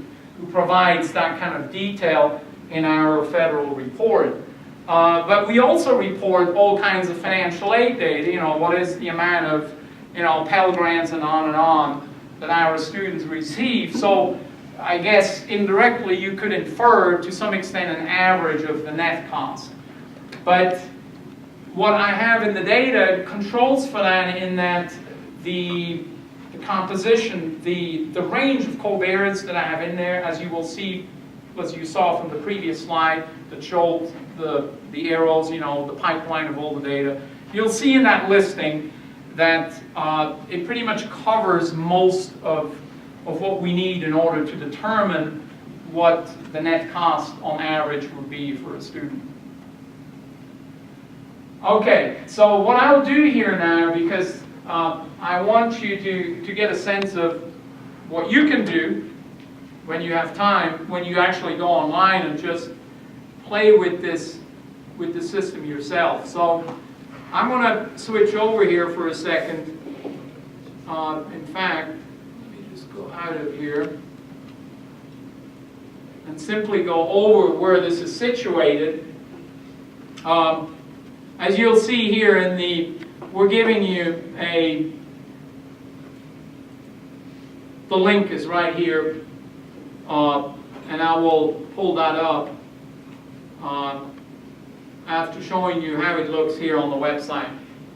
provides that kind of detail in our federal report. But we also report all kinds of financial aid data, what is the amount of, Pell Grants and on that our students receive. So I guess indirectly you could infer to some extent an average of the net cost. But what I have in the data controls for that in that the composition, the range of covariates that I have in there, as you will see, as you saw from the previous slide that showed the arrows, the pipeline of all the data, you'll see in that listing that it pretty much covers most of what we need in order to determine what the net cost on average would be for a student. Okay, so what I'll do here now, because I want you to get a sense of what you can do when you have time, when you actually go online and just play with this, with the system yourself. So I'm going to switch over here for a second. In fact, let me just go out of here and simply go over where this is situated. As you'll see here we're giving you the link is right here, and I will pull that up after showing you how it looks here on the website.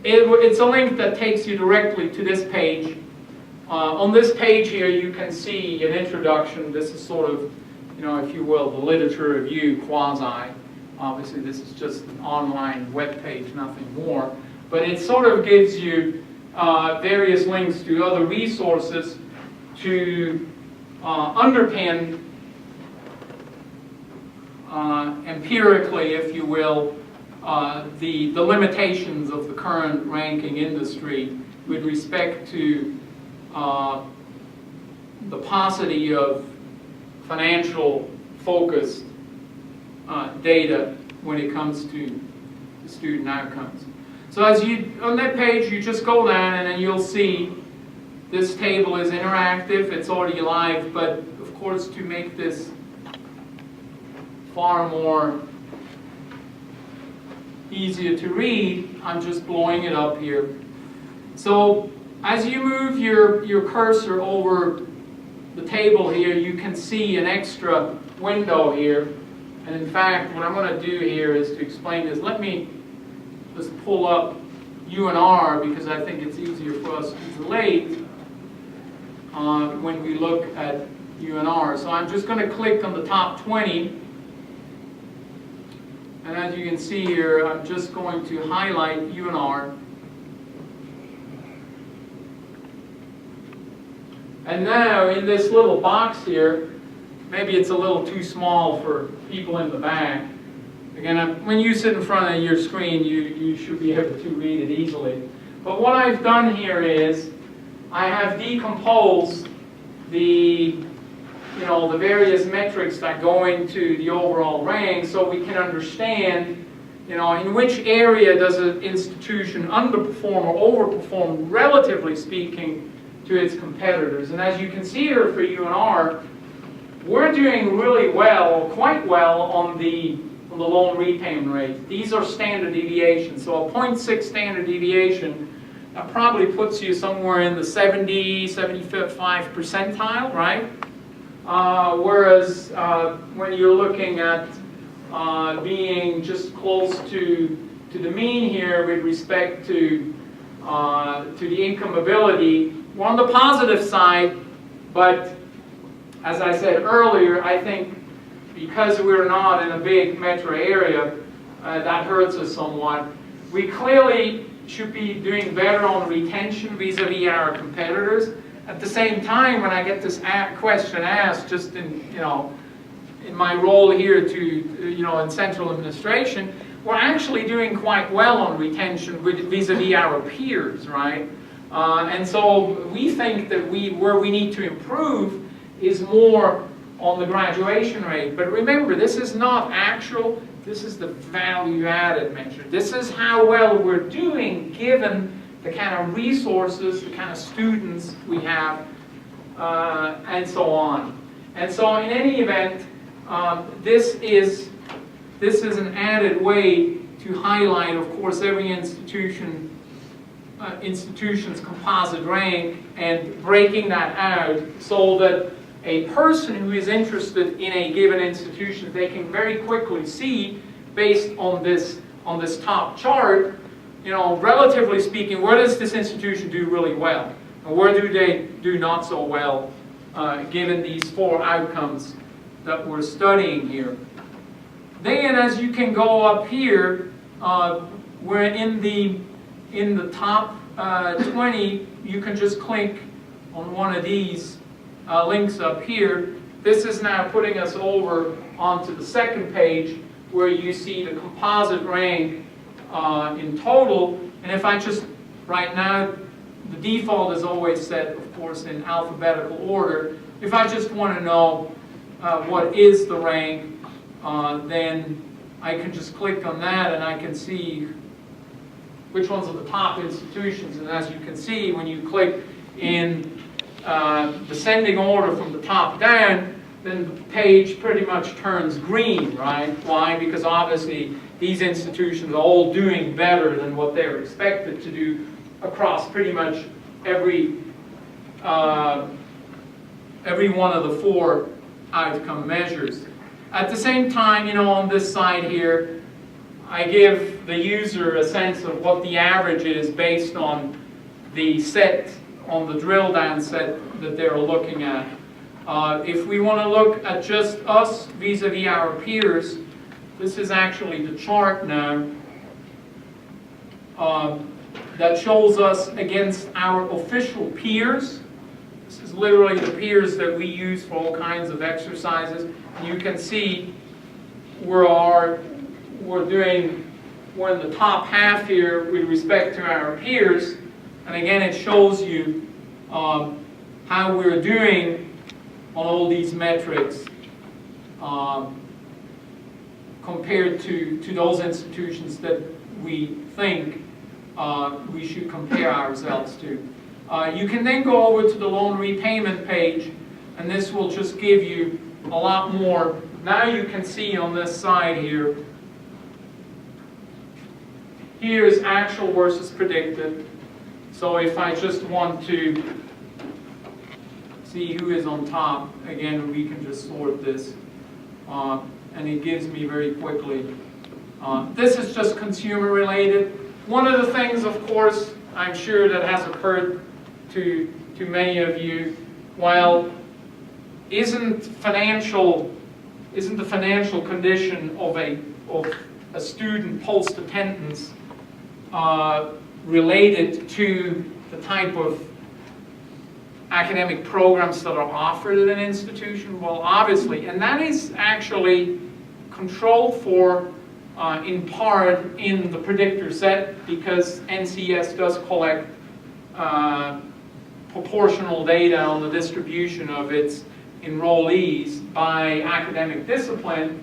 It's a link that takes you directly to this page. On this page here you can see an introduction. This is sort of, if you will, the literature review quasi. Obviously this is just an online web page, nothing more. But it sort of gives you various links to other resources to underpin empirically, if you will, the limitations of the current ranking industry with respect to the paucity of financial focused data when it comes to the student outcomes. So on that page, you just go down and then you'll see this table is interactive, it's already live, but of course to make this far more easier to read, I'm just blowing it up here. So as you move your cursor over the table here, you can see an extra window here And in fact, what I'm going to do here is to explain this. Let me just pull up UNR because I think it's easier for us to relate when we look at UNR. So I'm just going to click on the top 20. And as you can see here, I'm just going to highlight UNR. And now in this little box here, maybe it's a little too small for people in the back. Again, when you sit in front of your screen, you should be able to read it easily. But what I've done here is I have decomposed the various metrics that go into the overall rank so we can understand, in which area does an institution underperform or overperform, relatively speaking, to its competitors. And as you can see here for UNR, we're doing really well, quite well, on the loan repayment rate. These are standard deviations. So a 0.6 standard deviation, that probably puts you somewhere in the 75 percentile, right? Whereas when you're looking at being just close to the mean here with respect to the income ability, we're on the positive side, but as I said earlier, I think because we're not in a big metro area, that hurts us somewhat. We clearly should be doing better on retention vis-a-vis our competitors. At the same time, when I get this question asked, just in my role here in central administration, we're actually doing quite well on retention vis-a-vis our peers, right? And so we think that where we need to improve is more on the graduation rate. But remember, this is not actual, this is the value-added measure. This is how well we're doing given the kind of resources, the kind of students we have, and so on. And so in any event, this is an added way to highlight, of course, every institution's composite rank and breaking that out so that a person who is interested in a given institution, they can very quickly see, based on this top chart, relatively speaking, where does this institution do really well? And where do they do not so well, given these 4 outcomes that we're studying here? Then, as you can go up here, we're in the top 20, you can just click on one of these links up here. This is now putting us over onto the second page where you see the composite rank in total. And if I just, right now, the default is always set, of course, in alphabetical order. If I just want to know what is the rank, then I can just click on that and I can see which ones are the top institutions. And as you can see, when you click in descending order from the top down, then the page pretty much turns green, right? Why? Because obviously these institutions are all doing better than what they're expected to do across pretty much every one of the 4 outcome measures. At the same time, on this side here, I give the user a sense of what the average is based on the set, on the drill down set that they're looking at. If we want to look at just us vis-a-vis our peers, this is actually the chart now that shows us against our official peers. This is literally the peers that we use for all kinds of exercises. You can see we're in the top half here with respect to our peers. And again, it shows you how we're doing on all these metrics compared to those institutions that we think we should compare ourselves to. You can then go over to the loan repayment page, and this will just give you a lot more. Now you can see on this side here, here's actual versus predicted. So if I just want to see who is on top, again, we can just sort this and it gives me very quickly. This is just consumer related. One of the things, of course, I'm sure that has occurred to many of you, while isn't the financial condition of a student post-attendance related to the type of academic programs that are offered at an institution? Well, obviously, and that is actually controlled for in part in the predictor set, because NCS does collect proportional data on the distribution of its enrollees by academic discipline.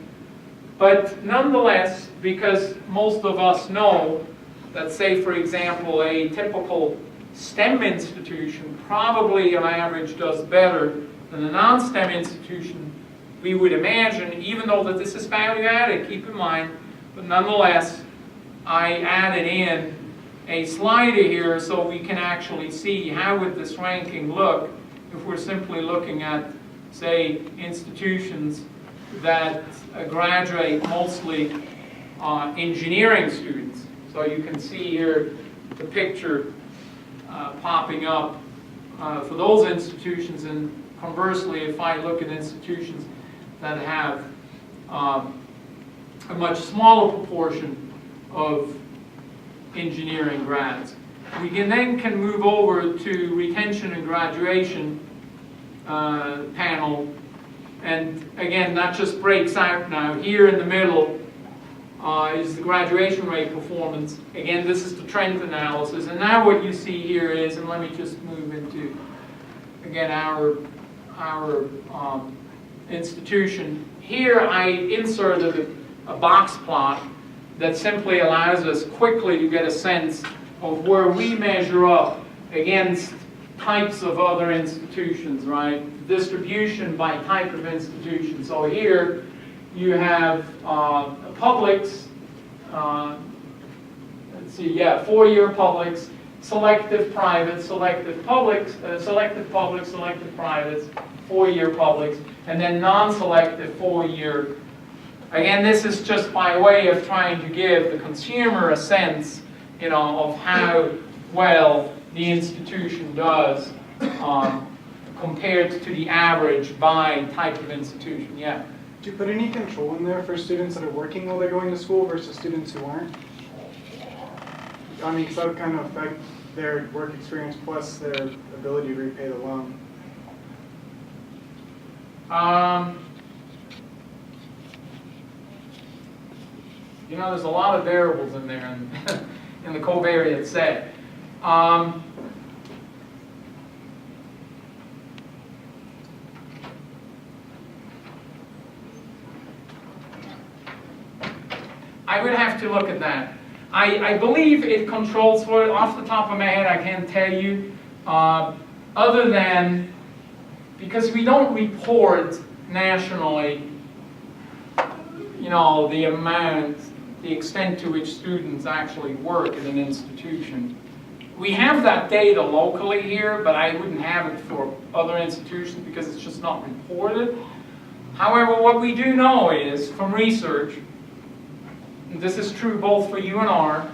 But nonetheless, because most of us know that, say, for example, a typical STEM institution probably on average does better than a non-STEM institution, we would imagine, even though that this is value added, keep in mind, but nonetheless, I added in a slider here so we can actually see how would this ranking look if we're simply looking at, say, institutions that graduate mostly engineering students. So you can see here the picture popping up for those institutions, and conversely, if I look at institutions that have a much smaller proportion of engineering grads. We can move over to retention and graduation panel, and again, that just breaks out now. Here in the middle is the graduation rate performance. Again, this is the trend analysis, and now what you see here is, and let me just move into, again, our institution. Here I inserted a box plot that simply allows us quickly to get a sense of where we measure up against types of other institutions, right? Distribution by type of institution. So here you have publics, let's see, yeah, 4-year publics, selective private, selective publics, selective publics, selective privates, 4-year publics, and then non-selective 4-year. Again, this is just by way of trying to give the consumer a sense, you know, of how well the institution does compared to the average by type of institution. Yeah. Do you put any control in there for students that are working while they're going to school versus students who aren't? I mean, because that would kind of affect their work experience plus their ability to repay the loan. You know, there's a lot of variables in there in the covariate set. I would have to look at that. I believe it controls for it. Off the top of my head, I can't tell you. Other than, because we don't report nationally, you know, the amount, the extent to which students actually work at an institution. We have that data locally here, but I wouldn't have it for other institutions because it's just not reported. However, what we do know is, from research, this is true both for UNR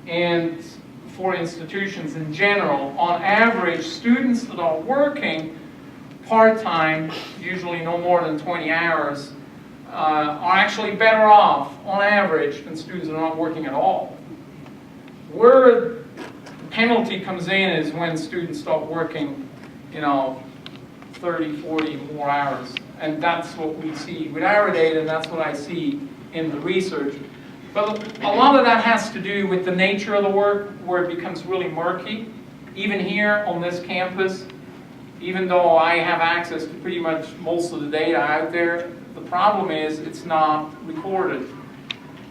and for institutions in general, on average, students that are working part-time, usually no more than 20 hours, are actually better off, on average, than students that are not working at all. Where the penalty comes in is when students start working, you know, 30, 40 more hours. And that's what we see with our data, and that's what I see in the research. But a lot of that has to do with the nature of the work, where it becomes really murky. Even here on this campus, even though I have access to pretty much most of the data out there, the problem is it's not recorded.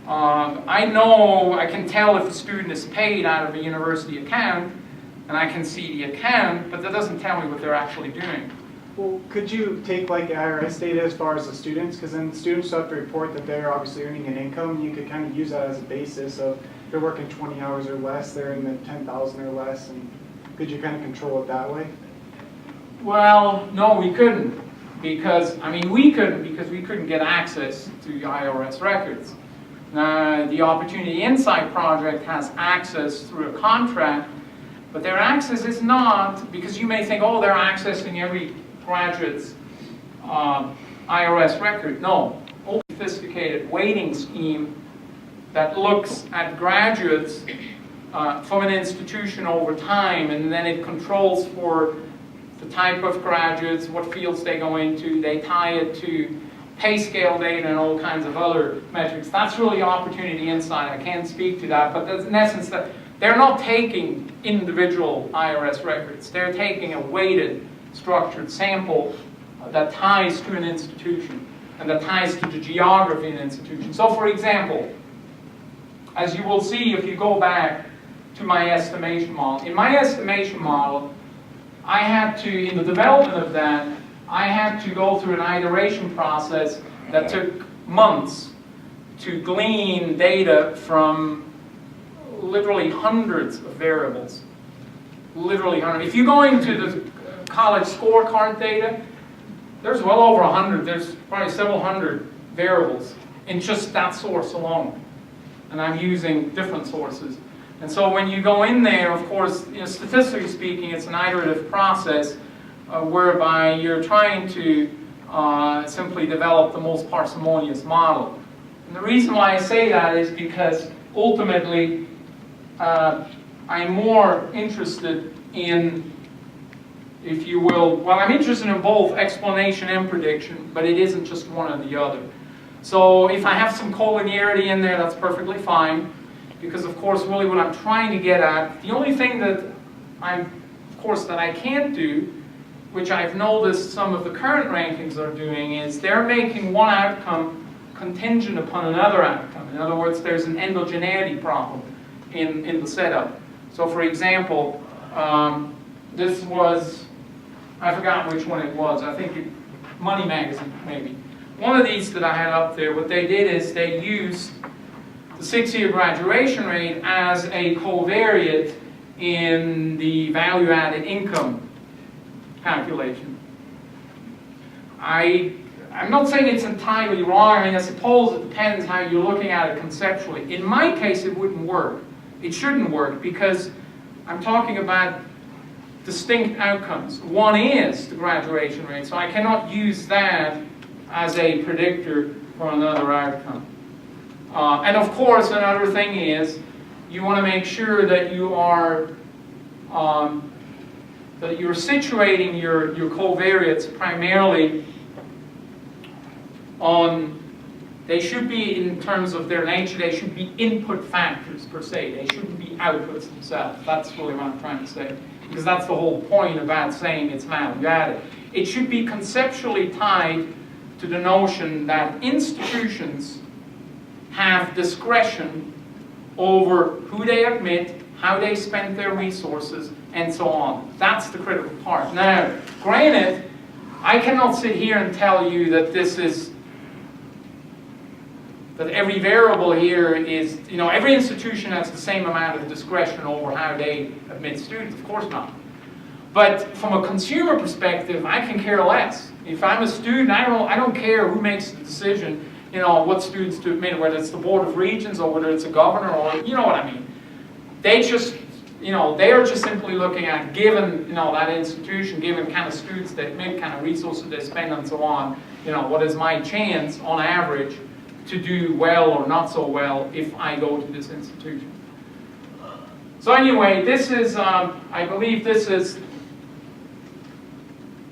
I know, I can tell if a student is paid out of a university account, and I can see the account, but that doesn't tell me what they're actually doing. Well, could you take like IRS data as far as the students? Because then students have to report that they're obviously earning an income. You could kind of use that as a basis of they're working 20 hours or less, they're in the 10,000 or less, and could you kind of control it that way? Well, no, we couldn't, because, I mean, we couldn't, because we couldn't get access to the IRS records. Now, the Opportunity Insight Project has access through a contract, but their access is not, because you may think, oh, they're accessing every graduate's IRS record. No, a sophisticated weighting scheme that looks at graduates from an institution over time, and then it controls for the type of graduates, what fields they go into. They tie it to pay scale data and all kinds of other metrics. That's really Opportunity Insight. I can't speak to that, but that's in essence that they're not taking individual IRS records. They're taking a weighted, structured sample that ties to an institution and that ties to the geography of an institution. So for example, as you will see if you go back to my estimation model, in my estimation model, I had to, in the development of that, I had to go through an iteration process that took months to glean data from literally hundreds of variables. Literally hundreds. If you go into the college scorecard data, there's well over 100, there's probably several hundred variables in just that source alone. And I'm using different sources. And so when you go in there, of course, you know, statistically speaking, it's an iterative process whereby you're trying to simply develop the most parsimonious model. And the reason why I say that is because ultimately I'm more interested in, if you will, well, I'm interested in both explanation and prediction, but it isn't just one or the other. So if I have some collinearity in there, that's perfectly fine, because of course really what I'm trying to get at, the only thing that that I can't do, which I've noticed some of the current rankings are doing, is they're making one outcome contingent upon another outcome. In other words, there's an endogeneity problem in the setup. So for example, this was, I forgot which one it was, I think Money Magazine maybe. One of these that I had up there, what they did is they used the 6-year graduation rate as a covariate in the value-added income calculation. I'm not saying it's entirely wrong. I mean, I suppose it depends how you're looking at it conceptually. In my case, it wouldn't work. It shouldn't work because I'm talking about distinct outcomes. One is the graduation rate, so I cannot use that as a predictor for another outcome. And of course, another thing is you want to make sure that you are that you're situating your covariates primarily on, they should be, in terms of their nature, they should be input factors per se. They shouldn't be outputs themselves. That's really what I'm trying to say, because that's the whole point about saying it's value added. It should be conceptually tied to the notion that institutions have discretion over who they admit, how they spend their resources, and so on. That's the critical part. Now, granted, I cannot sit here and tell you that this is, that every variable here is, you know, every institution has the same amount of discretion over how they admit students. Of course not. But from a consumer perspective, I can care less. If I'm a student, I don't care who makes the decision, you know, what students to admit, whether it's the Board of Regents or whether it's a governor or, you know what I mean. They just, you know, they are just simply looking at, given, you know, that institution, given kind of students they admit, kind of resources they spend and so on, you know, what is my chance on average to do well or not so well if I go to this institution. So anyway, this is, I believe this is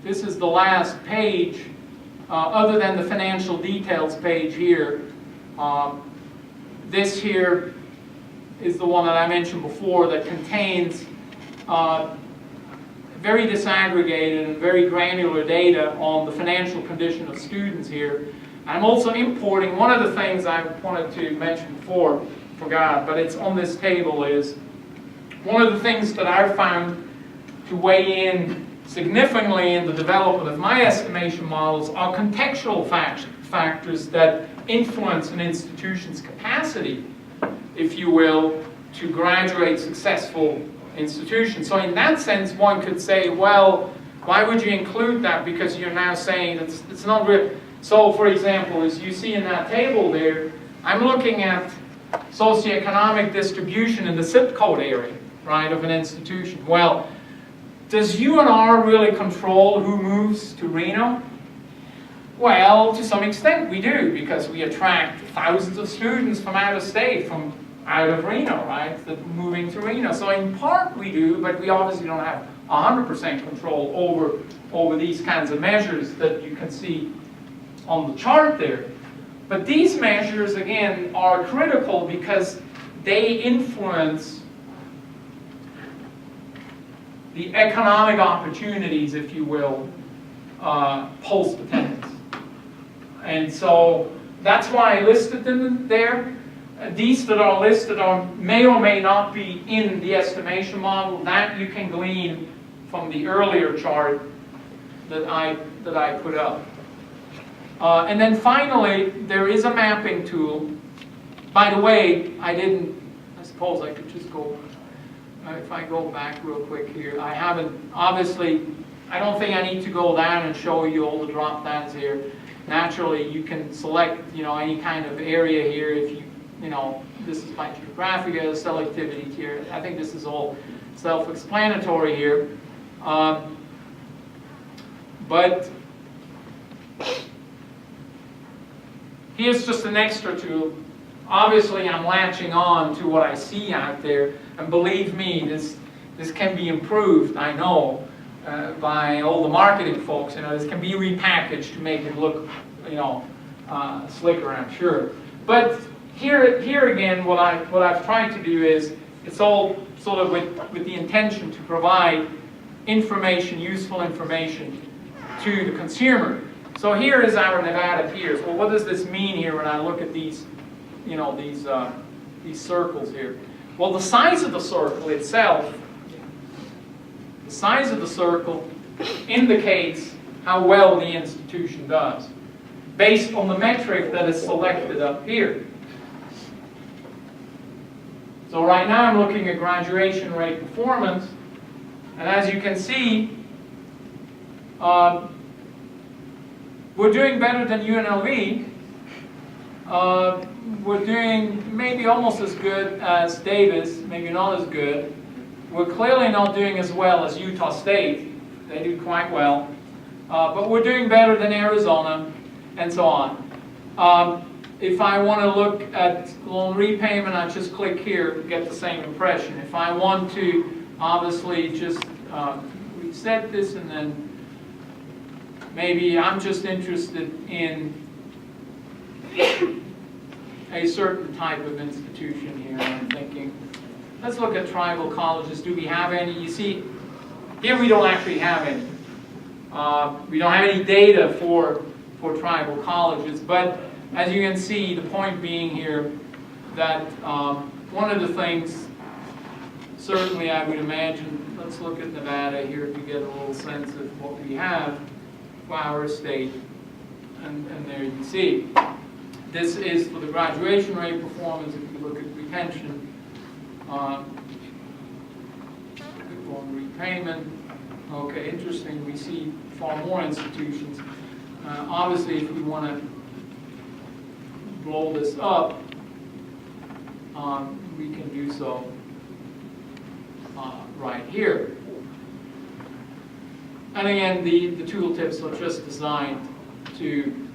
the last page, other than the financial details page here. This here is the one that I mentioned before that contains very disaggregated and very granular data on the financial condition of students here. I'm also importing, one of the things I wanted to mention before, forgot, but it's on this table, is one of the things that I've found to weigh in significantly in the development of my estimation models are contextual factors that influence an institution's capacity, if you will, to graduate successful institutions. So in that sense, one could say, well, Why would you include that? Because you're now saying it's not real. So, for example, as you see in that table there, I'm looking at socioeconomic distribution in the zip code area, right, of an institution. Well, does UNR really control who moves to Reno? Well, to some extent we do, because we attract thousands of students from out of state, from out of Reno, right, that moving to Reno. So in part we do, but we obviously don't have 100% control over these kinds of measures that you can see on the chart there. But these measures, again, are critical because they influence the economic opportunities, if you will, post-attendance. And so that's why I listed them there. These that are listed may or may not be in the estimation model. That you can glean from the earlier chart that I put up. And then finally, there is a mapping tool. By the way, I suppose I could just go, if I go back real quick here, I haven't, obviously, I don't think I need to go down and show you all the drop downs here. Naturally, you can select, any kind of area here if this is by geographic selectivity here. I think this is all self-explanatory here. But here's just an extra tool. Obviously, I'm latching on to what I see out there, and believe me, this can be improved, I know, by all the marketing folks. This can be repackaged to make it look, slicker, I'm sure. But here again, what I've tried to do is, it's all sort of with the intention to provide information, useful information to the consumer. So here is our Nevada peers. Well, what does this mean here when I look at these, these circles here? Well, the size of the circle itself, the size of the circle indicates how well the institution does, based on the metric that is selected up here. So right now I'm looking at graduation rate performance, and as you can see, we're doing better than UNLV. We're doing maybe almost as good as Davis, maybe not as good. We're clearly not doing as well as Utah State. They do quite well. But we're doing better than Arizona, and so on. If I want to look at loan repayment, I just click here to get the same impression. If I want to, obviously, just reset this, and then maybe I'm just interested in a certain type of institution here. I'm thinking, let's look at tribal colleges. Do we have any? You see, here we don't actually have any. We don't have any data for tribal colleges, but as you can see, the point being here that one of the things, certainly I would imagine, let's look at Nevada here to get a little sense of what we have for our state, and there you can see. This is for the graduation rate performance. If you look at retention, loan repayment, okay, interesting, we see far more institutions. Obviously, if we want to blow this up, we can do so right here. And again, the tooltips are just designed to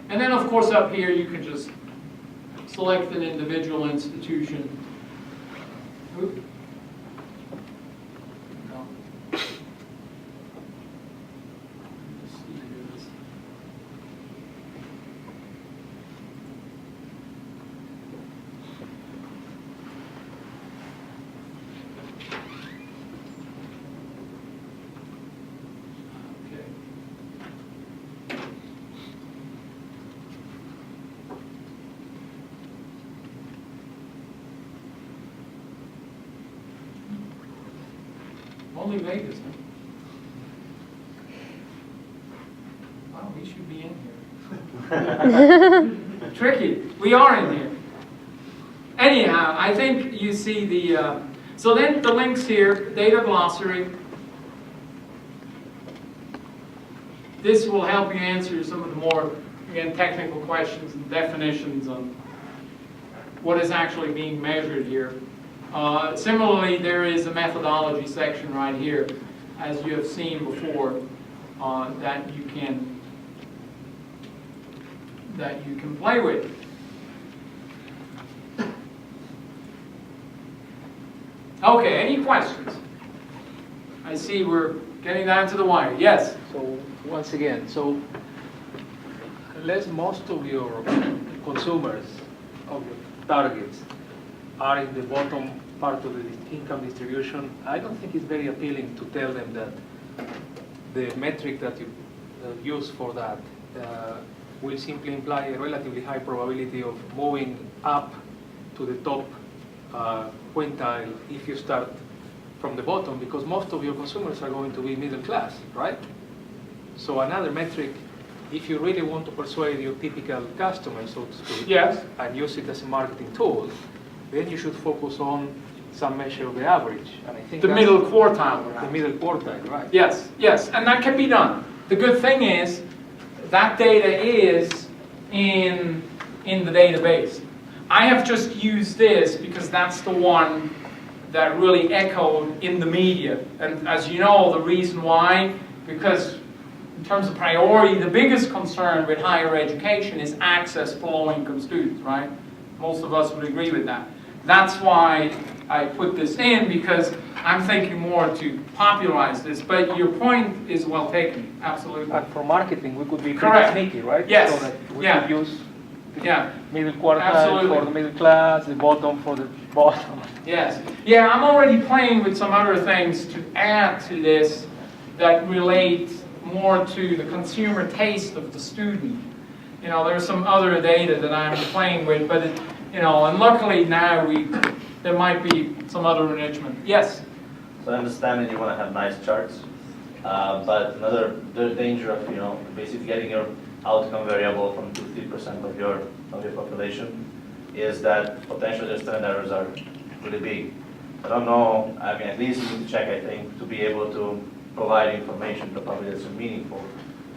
and then of course up here you can just select an individual institution. Oop. No. Let's see here. Only Vegas, huh? Tricky. We are in here. Anyhow, I think you see the, so then the links here, data glossary. This will help you answer some of the more, again, technical questions and definitions on what is actually being measured here. Similarly, there is a methodology section right here, as you have seen before, that you can play with. Okay, any questions? I see we're getting down to the wire. Yes? So once again, so unless most of your consumers, of your targets, are in the bottom part of the income distribution, I don't think it's very appealing to tell them that the metric that you use for that will simply imply a relatively high probability of moving up to the top quintile if you start from the bottom, because most of your consumers are going to be middle class, right? So another metric, if you really want to persuade your typical customer, so to speak, Yes. and use it as a marketing tool, then you should focus on some measure of the average. And I think The that's middle quartile. the middle quartile, right? Yes, yes, and that can be done. The good thing is that data is in the database. I have just used this because that's the one that really echoed in the media. And as you know, the reason why, because in terms of priority, the biggest concern with higher education is access for low-income students, right? Most of us would agree with that. That's why I put this in, because I'm thinking more to popularize this. But your point is well taken, absolutely. And for marketing, we could be Correct. pretty sneaky, right? Yes. So that we Yeah. could use the Yeah. middle quartile Absolutely. for the middle class, the bottom for the bottom. Yes. Yeah, I'm already playing with some other things to add to this that relate more to the consumer taste of the student. You know, there's some other data that I'm playing with, but it, you know, and luckily now there might be some other enrichment. Yes? So I understand that you want to have nice charts, but another the danger of basically getting your outcome variable from 2-3% of your population is that potentially the standard errors are really big. I don't know. I mean, at least you need to check. I think to be able to provide information to public that's meaningful,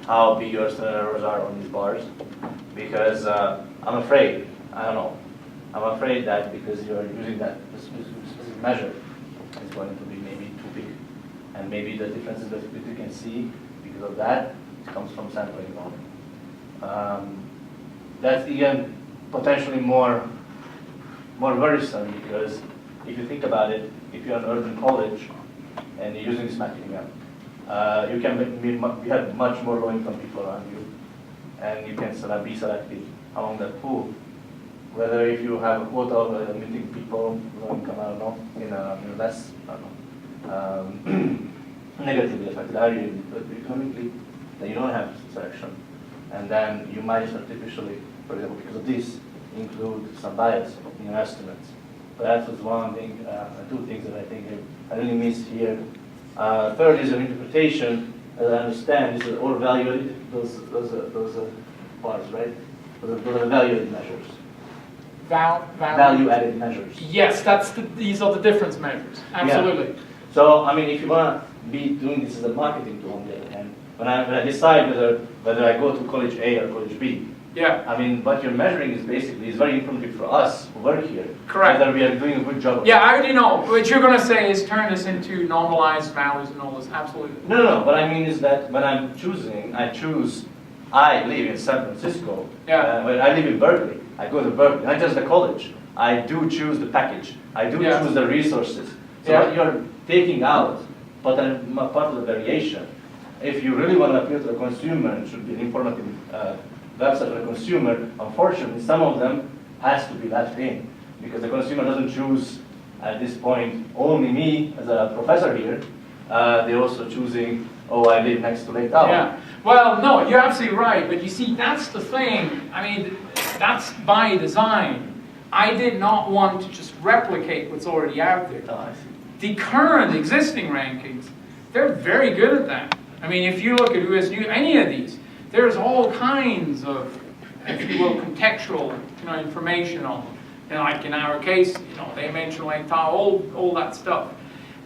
how big your standard errors are on these bars, because I'm afraid. I don't know. I'm afraid that because you're using that specific measure, it's going to be maybe too big. And maybe the differences that you can see because of that comes from sampling volume. That's again potentially more worrisome, because if you think about it, if you're an urban college and you're using this marketing app, you have much more low-income people around you, and you can be selective among that pool. Whether if you have a quota of admitting people low-income, I don't know, in a less, I don't know, negatively affected area, but economically, then you don't have selection, and then you might artificially, for example, because of this, include some bias in your estimates. But that was one thing, two things that I think I really missed here. Third is an interpretation. As I understand, these are all value-added, those parts, right? Those are value-added measures. Value-added measures. Yes, these are the difference measures. Absolutely. Yeah. So, I mean, if you want to be doing this as a marketing tool, on the other hand, when I decide whether I go to college A or college B, Yeah. I mean, what you're measuring is very informative for us who work here. Correct. Whether we are doing a good job. Yeah, I already know. What you're going to say is turn this into normalized values and all this. Absolutely. No. What I mean is that when I'm choosing, I live in San Francisco. Yeah. When I live in Berkeley, I go to Berkeley, not just the college. I do choose the package. I do Yeah. choose the resources. So Yeah. what you're taking out, but part of the variation. If you really want to appeal to the consumer, it should be an informative website for the consumer. Unfortunately, some of them has to be left in, because the consumer doesn't choose at this point only me as a professor here. They're also choosing, oh, I live next to Lake Tower. Yeah. Well, no, you're absolutely right. But you see, that's the thing. I mean, that's by design. I did not want to just replicate what's already out there. Oh, I see. The current existing rankings, they're very good at that. I mean, if you look at US News, any of these, there's all kinds of if you will, contextual, information on them. And like in our case, they mention Lake Tahoe, all that stuff.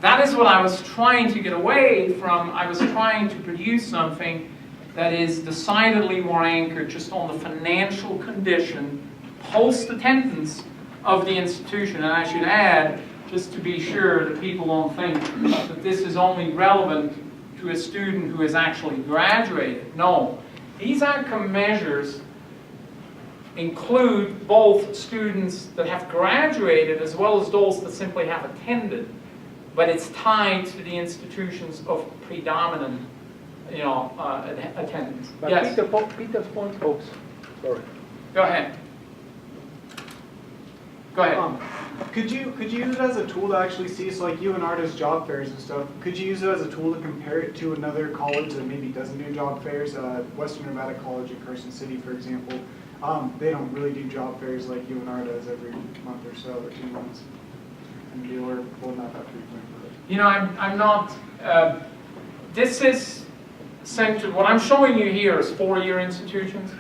That is what I was trying to get away from. I was trying to produce something that is decidedly more anchored just on the financial condition, post-attendance of the institution. And I should add, just to be sure that people don't think that this is only relevant to a student who has actually graduated. No, these outcome measures include both students that have graduated as well as those that simply have attended. But it's tied to the institutions of predominant, attendance. But Yes. Peter's point, oops, sorry. Go ahead. Go ahead. Could you use it as a tool to actually see, so like UNR does job fairs and stuff, could you use it as a tool to compare it to another college that maybe doesn't do job fairs? Western Nevada College in Carson City, for example, they don't really do job fairs like UNR does every month or so, or 2 months. And they were, well, not that frequent. I'm not, this is centered, what I'm showing you here is 4-year institutions,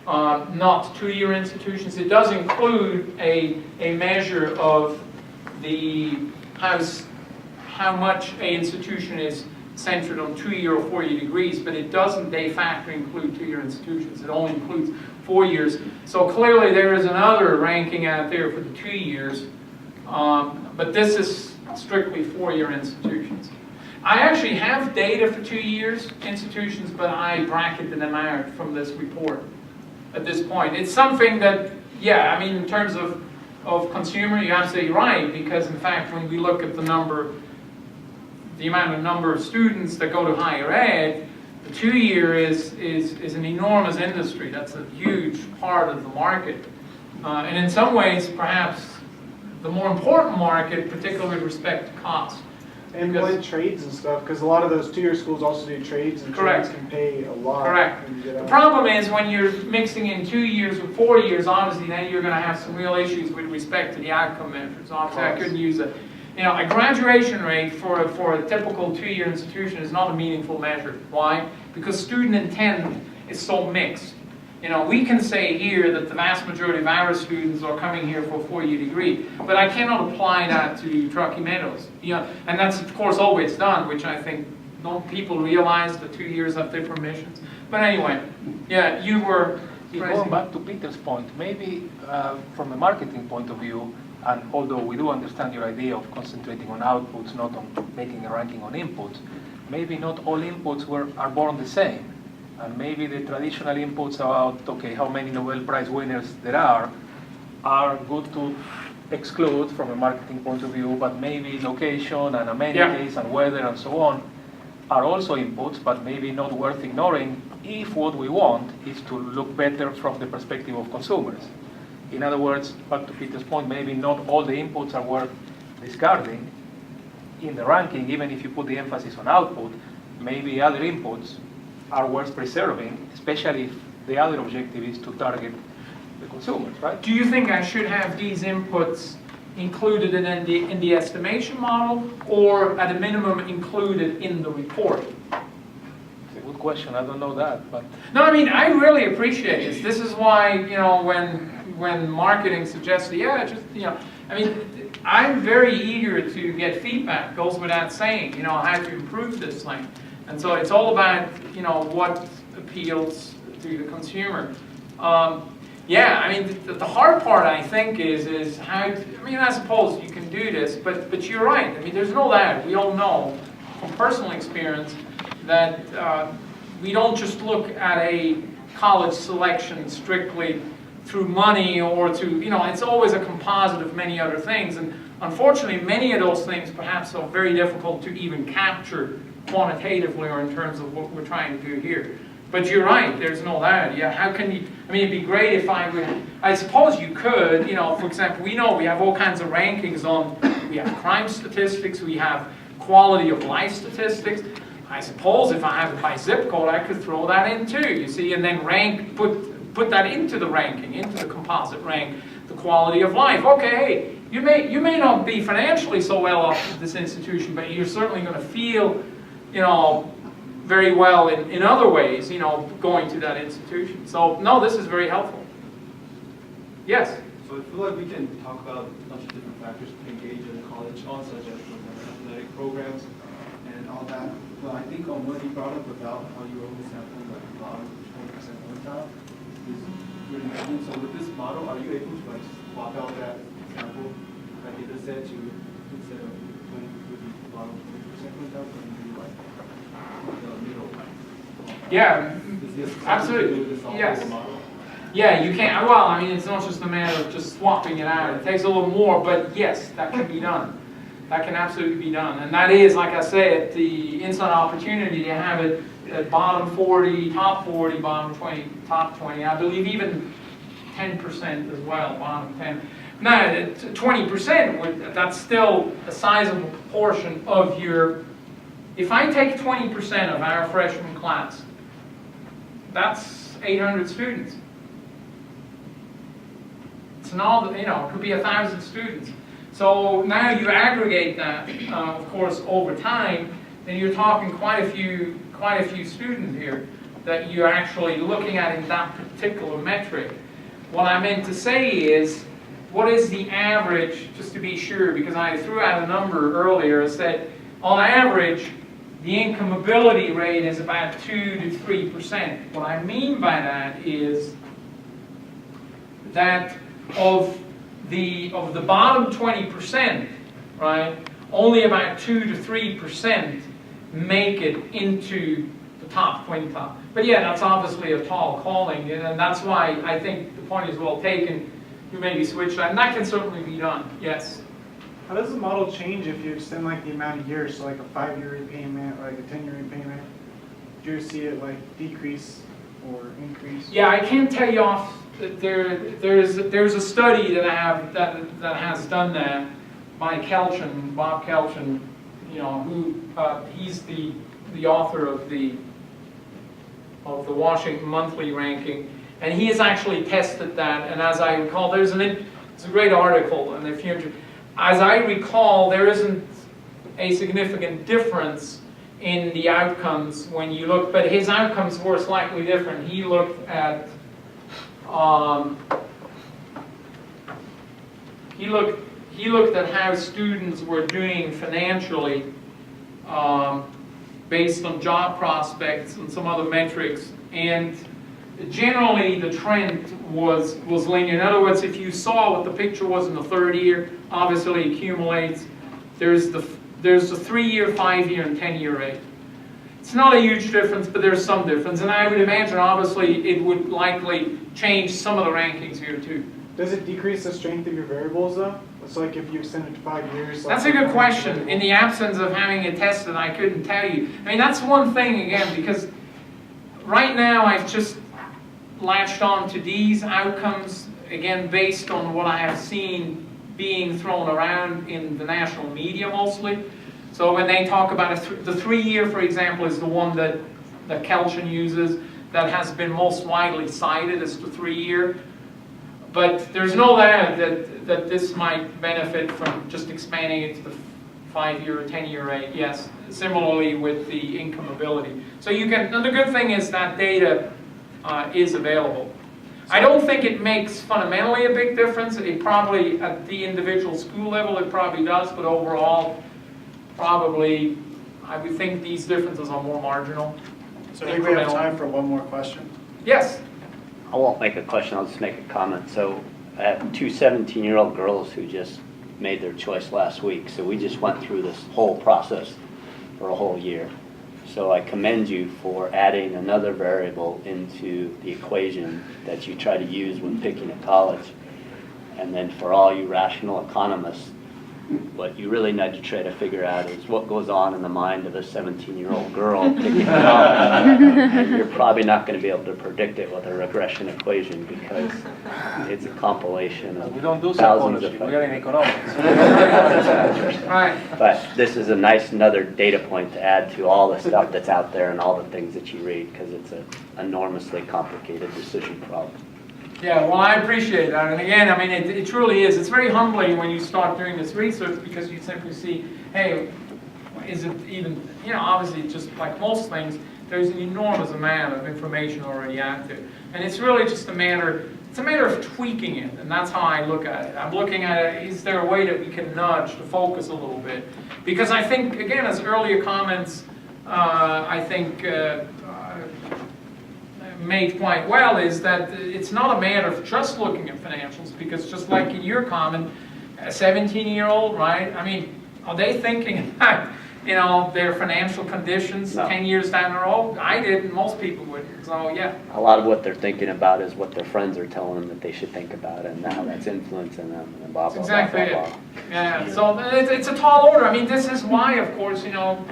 not 2-year institutions. It does include a measure of the how much a institution is centered on 2-year or 4-year degrees, but it doesn't de facto include 2-year institutions. It only includes 4 years. So clearly there is another ranking out there for the 2 years, but this is strictly 4-year institutions. I actually have data for 2 years institutions, but I bracketed them out from this report at this point. It's something that, yeah, I mean, in terms of consumer, you're absolutely right, because in fact, when we look at the amount of students that go to higher ed, the 2-year is an enormous industry. That's a huge part of the market. And in some ways, perhaps the more important market, particularly with respect to cost. And what trades and stuff, because a lot of those 2-year schools also do trades, and Correct. trades can pay a lot. Correct. when you get The out. problem is when you're mixing in 2 years with 4 years, obviously then you're going to have some real issues with respect to the outcome measures. Obviously I couldn't use a graduation rate for a typical 2-year institution is not a meaningful measure. Why? Because student intent is so mixed. We can say here that the vast majority of our students are coming here for a 4-year degree, but I cannot apply that to Truckee Meadows. And that's of course always done, which I think don't people realize that 2 years have different missions. But anyway, yeah, you were Going back to Peter's point, maybe from a marketing point of view, and although we do understand your idea of concentrating on outputs, not on making a ranking on inputs, maybe not all inputs are born the same. And maybe the traditional inputs about, okay, how many Nobel Prize winners there are good to exclude from a marketing point of view, but maybe location and amenities and weather and so on are also inputs, but maybe not worth ignoring if what we want is to look better from the perspective of consumers. In other words, back to Peter's point, maybe not all the inputs are worth discarding in the ranking, even if you put the emphasis on output. Maybe other inputs are worth preserving, especially if the other objective is to target the consumers, right? Do you think I should have these inputs included in the estimation model, or at a minimum included in the report? It's a good question. I don't know that, but No, I mean, I really appreciate this. This is why, when marketing suggests, I mean, I'm very eager to get feedback, goes without saying, how to improve this thing. And so it's all about, what appeals to the consumer. Yeah, I mean, the hard part, I think, is how, I suppose you can do this, but you're right. I mean, there's no doubt. We all know from personal experience that we don't just look at a college selection strictly through money or to, it's always a composite of many other things. And unfortunately, many of those things perhaps are very difficult to even capture quantitatively or in terms of what we're trying to do here. But you're right, there's no doubt. Yeah, how can you, it'd be great if I suppose you could, for example, we know we have all kinds of rankings on, we have crime statistics, we have quality of life statistics. I suppose if I have it by zip code, I could throw that in too, you see, and then put that into the ranking, into the composite rank, the quality of life. Okay, you may not be financially so well off at this institution, but you're certainly going to feel, very well in other ways, you know, going to that institution. So, no, this is very helpful. Yes? So I feel like we can talk about a bunch of different factors to engage in the college on, such as athletic programs and all that. But I think on what you brought up about how you only sample like the bottom 20% quintile is really important. So with this model, are you able to like swap out that sample like you just said to instead of doing with the bottom 20% quintile, can you do like the middle? Yeah, Is this absolutely. do this all Yes. over the model? Yeah, you can't, well, I mean, it's not just a matter of just swapping it out. It takes a little more, but yes, that can be done. That can absolutely be done. And that is, like I said, the inside opportunity to have it at bottom 40, top 40, bottom 20, top 20. I believe even 10% as well, bottom 10. Now, 20%, that's still a sizable proportion of your, if I take 20% of our freshman class, that's 800 students. It's not, you know, it could be 1,000 students. So now you aggregate that, of course, over time, then you're talking quite a few students here that you're actually looking at in that particular metric. What I meant to say is, what is the average, just to be sure, because I threw out a number earlier, is that on average, the income mobility rate is about 2 to 3%. What I mean by that is that of the bottom 20%, right, only about 2 to 3% make it into the top quintile. But yeah, that's obviously a tall calling, and that's why I think the point is well taken. You maybe switch that, and that can certainly be done, yes. How does the model change if you extend like the amount of years, so like a 5-year repayment or like a 10-year repayment? Do you see it like decrease or increase? Yeah, I can't tell you off. There's a study that has done that by Kelchin, Bob Kelchin, you know, who he's the author of the Washington Monthly ranking, and he has actually tested that. And as I recall, it's a great article, and if you, as I recall, there isn't a significant difference in the outcomes when you look, but his outcomes were slightly different. He looked at he looked at how students were doing financially based on job prospects and some other metrics, and generally the trend was linear. In other words, if you saw what the picture was in the third year, obviously it accumulates. There's the 3-year, 5-year, and 10-year rate. It's not a huge difference, but there's some difference, and I would imagine obviously it would likely change some of the rankings here too. Does it decrease the strength of your variables though? It's like if you extend it to 5 years. That's a good question. In the absence of having it tested, I couldn't tell you. I mean, that's one thing again, because right now I've just latched on to these outcomes, again, based on what I have seen being thrown around in the national media mostly. So when they talk about the 3-year, for example, is the one that Kelchin uses, that has been most widely cited as the 3-year. But there's no doubt that this might benefit from just expanding it to the 5-year or 10-year rate, yes. Similarly with the income mobility. So you can, and the good thing is that data is available. I don't think it makes fundamentally a big difference. It probably, at the individual school level, it probably does, but overall, probably, I would think these differences are more marginal. So I think we have time for one more question. Yes? I won't make a question, I'll just make a comment. So I have 2 17-year-old girls who just made their choice last week. So we just went through this whole process for a whole year. So I commend you for adding another variable into the equation that you try to use when picking a college. And then for all you rational economists, what you really need to try to figure out is what goes on in the mind of a 17-year-old girl picking a college. And you're probably not going to be able to predict it with a regression equation because it's a compilation of We don't do thousands psychology, of we are in economics. Right. But this is a nice another data point to add to all the stuff that's out there and all the things that you read because it's an enormously complicated decision problem. Yeah, well, I appreciate that. And again, I mean, it truly is. It's very humbling when you start doing this research because you simply see, hey, is it even, you know, obviously just like most things, there's an enormous amount of information already out there. And it's really just a matter of tweaking it, and that's how I look at it. I'm looking at it, is there a way that we can nudge the focus a little bit? Because I think, again, as earlier comments, I think, made quite well, is that it's not a matter of just looking at financials, because just like in your comment, a 17-year-old, right? I mean, are they thinking about, you know, their financial conditions No. 10 years down the road? I didn't, most people wouldn't, so yeah. A lot of what they're thinking about is what their friends are telling them that they should think about, and how that's influencing them, and blah, blah, blah, Exactly blah, it. blah. Yeah, so it's a tall order. I mean, this is why, of course, you know,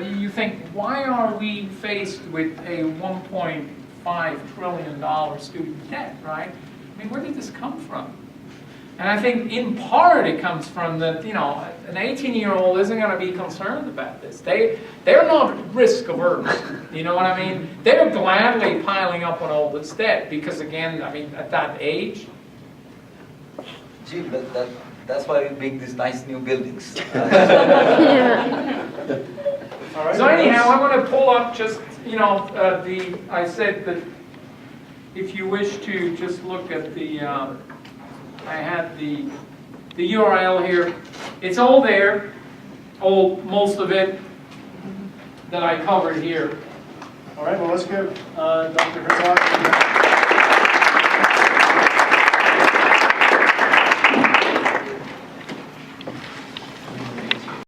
you think, why are we faced with a $1.5 trillion student debt, right? I mean, where did this come from? And I think in part it comes from that, you know, an 18-year-old isn't going to be concerned about this. They're not risk averse. You know what I mean? They're gladly piling up on all this debt because, again, I mean, at that age. Jim, that's why we make these nice new buildings. All right. So anyhow, I'm going to pull up just, you know, I said that if you wish to just look at the, I had the URL here. It's all there, most of it that I covered here. All right, well, let's give Dr. Herzog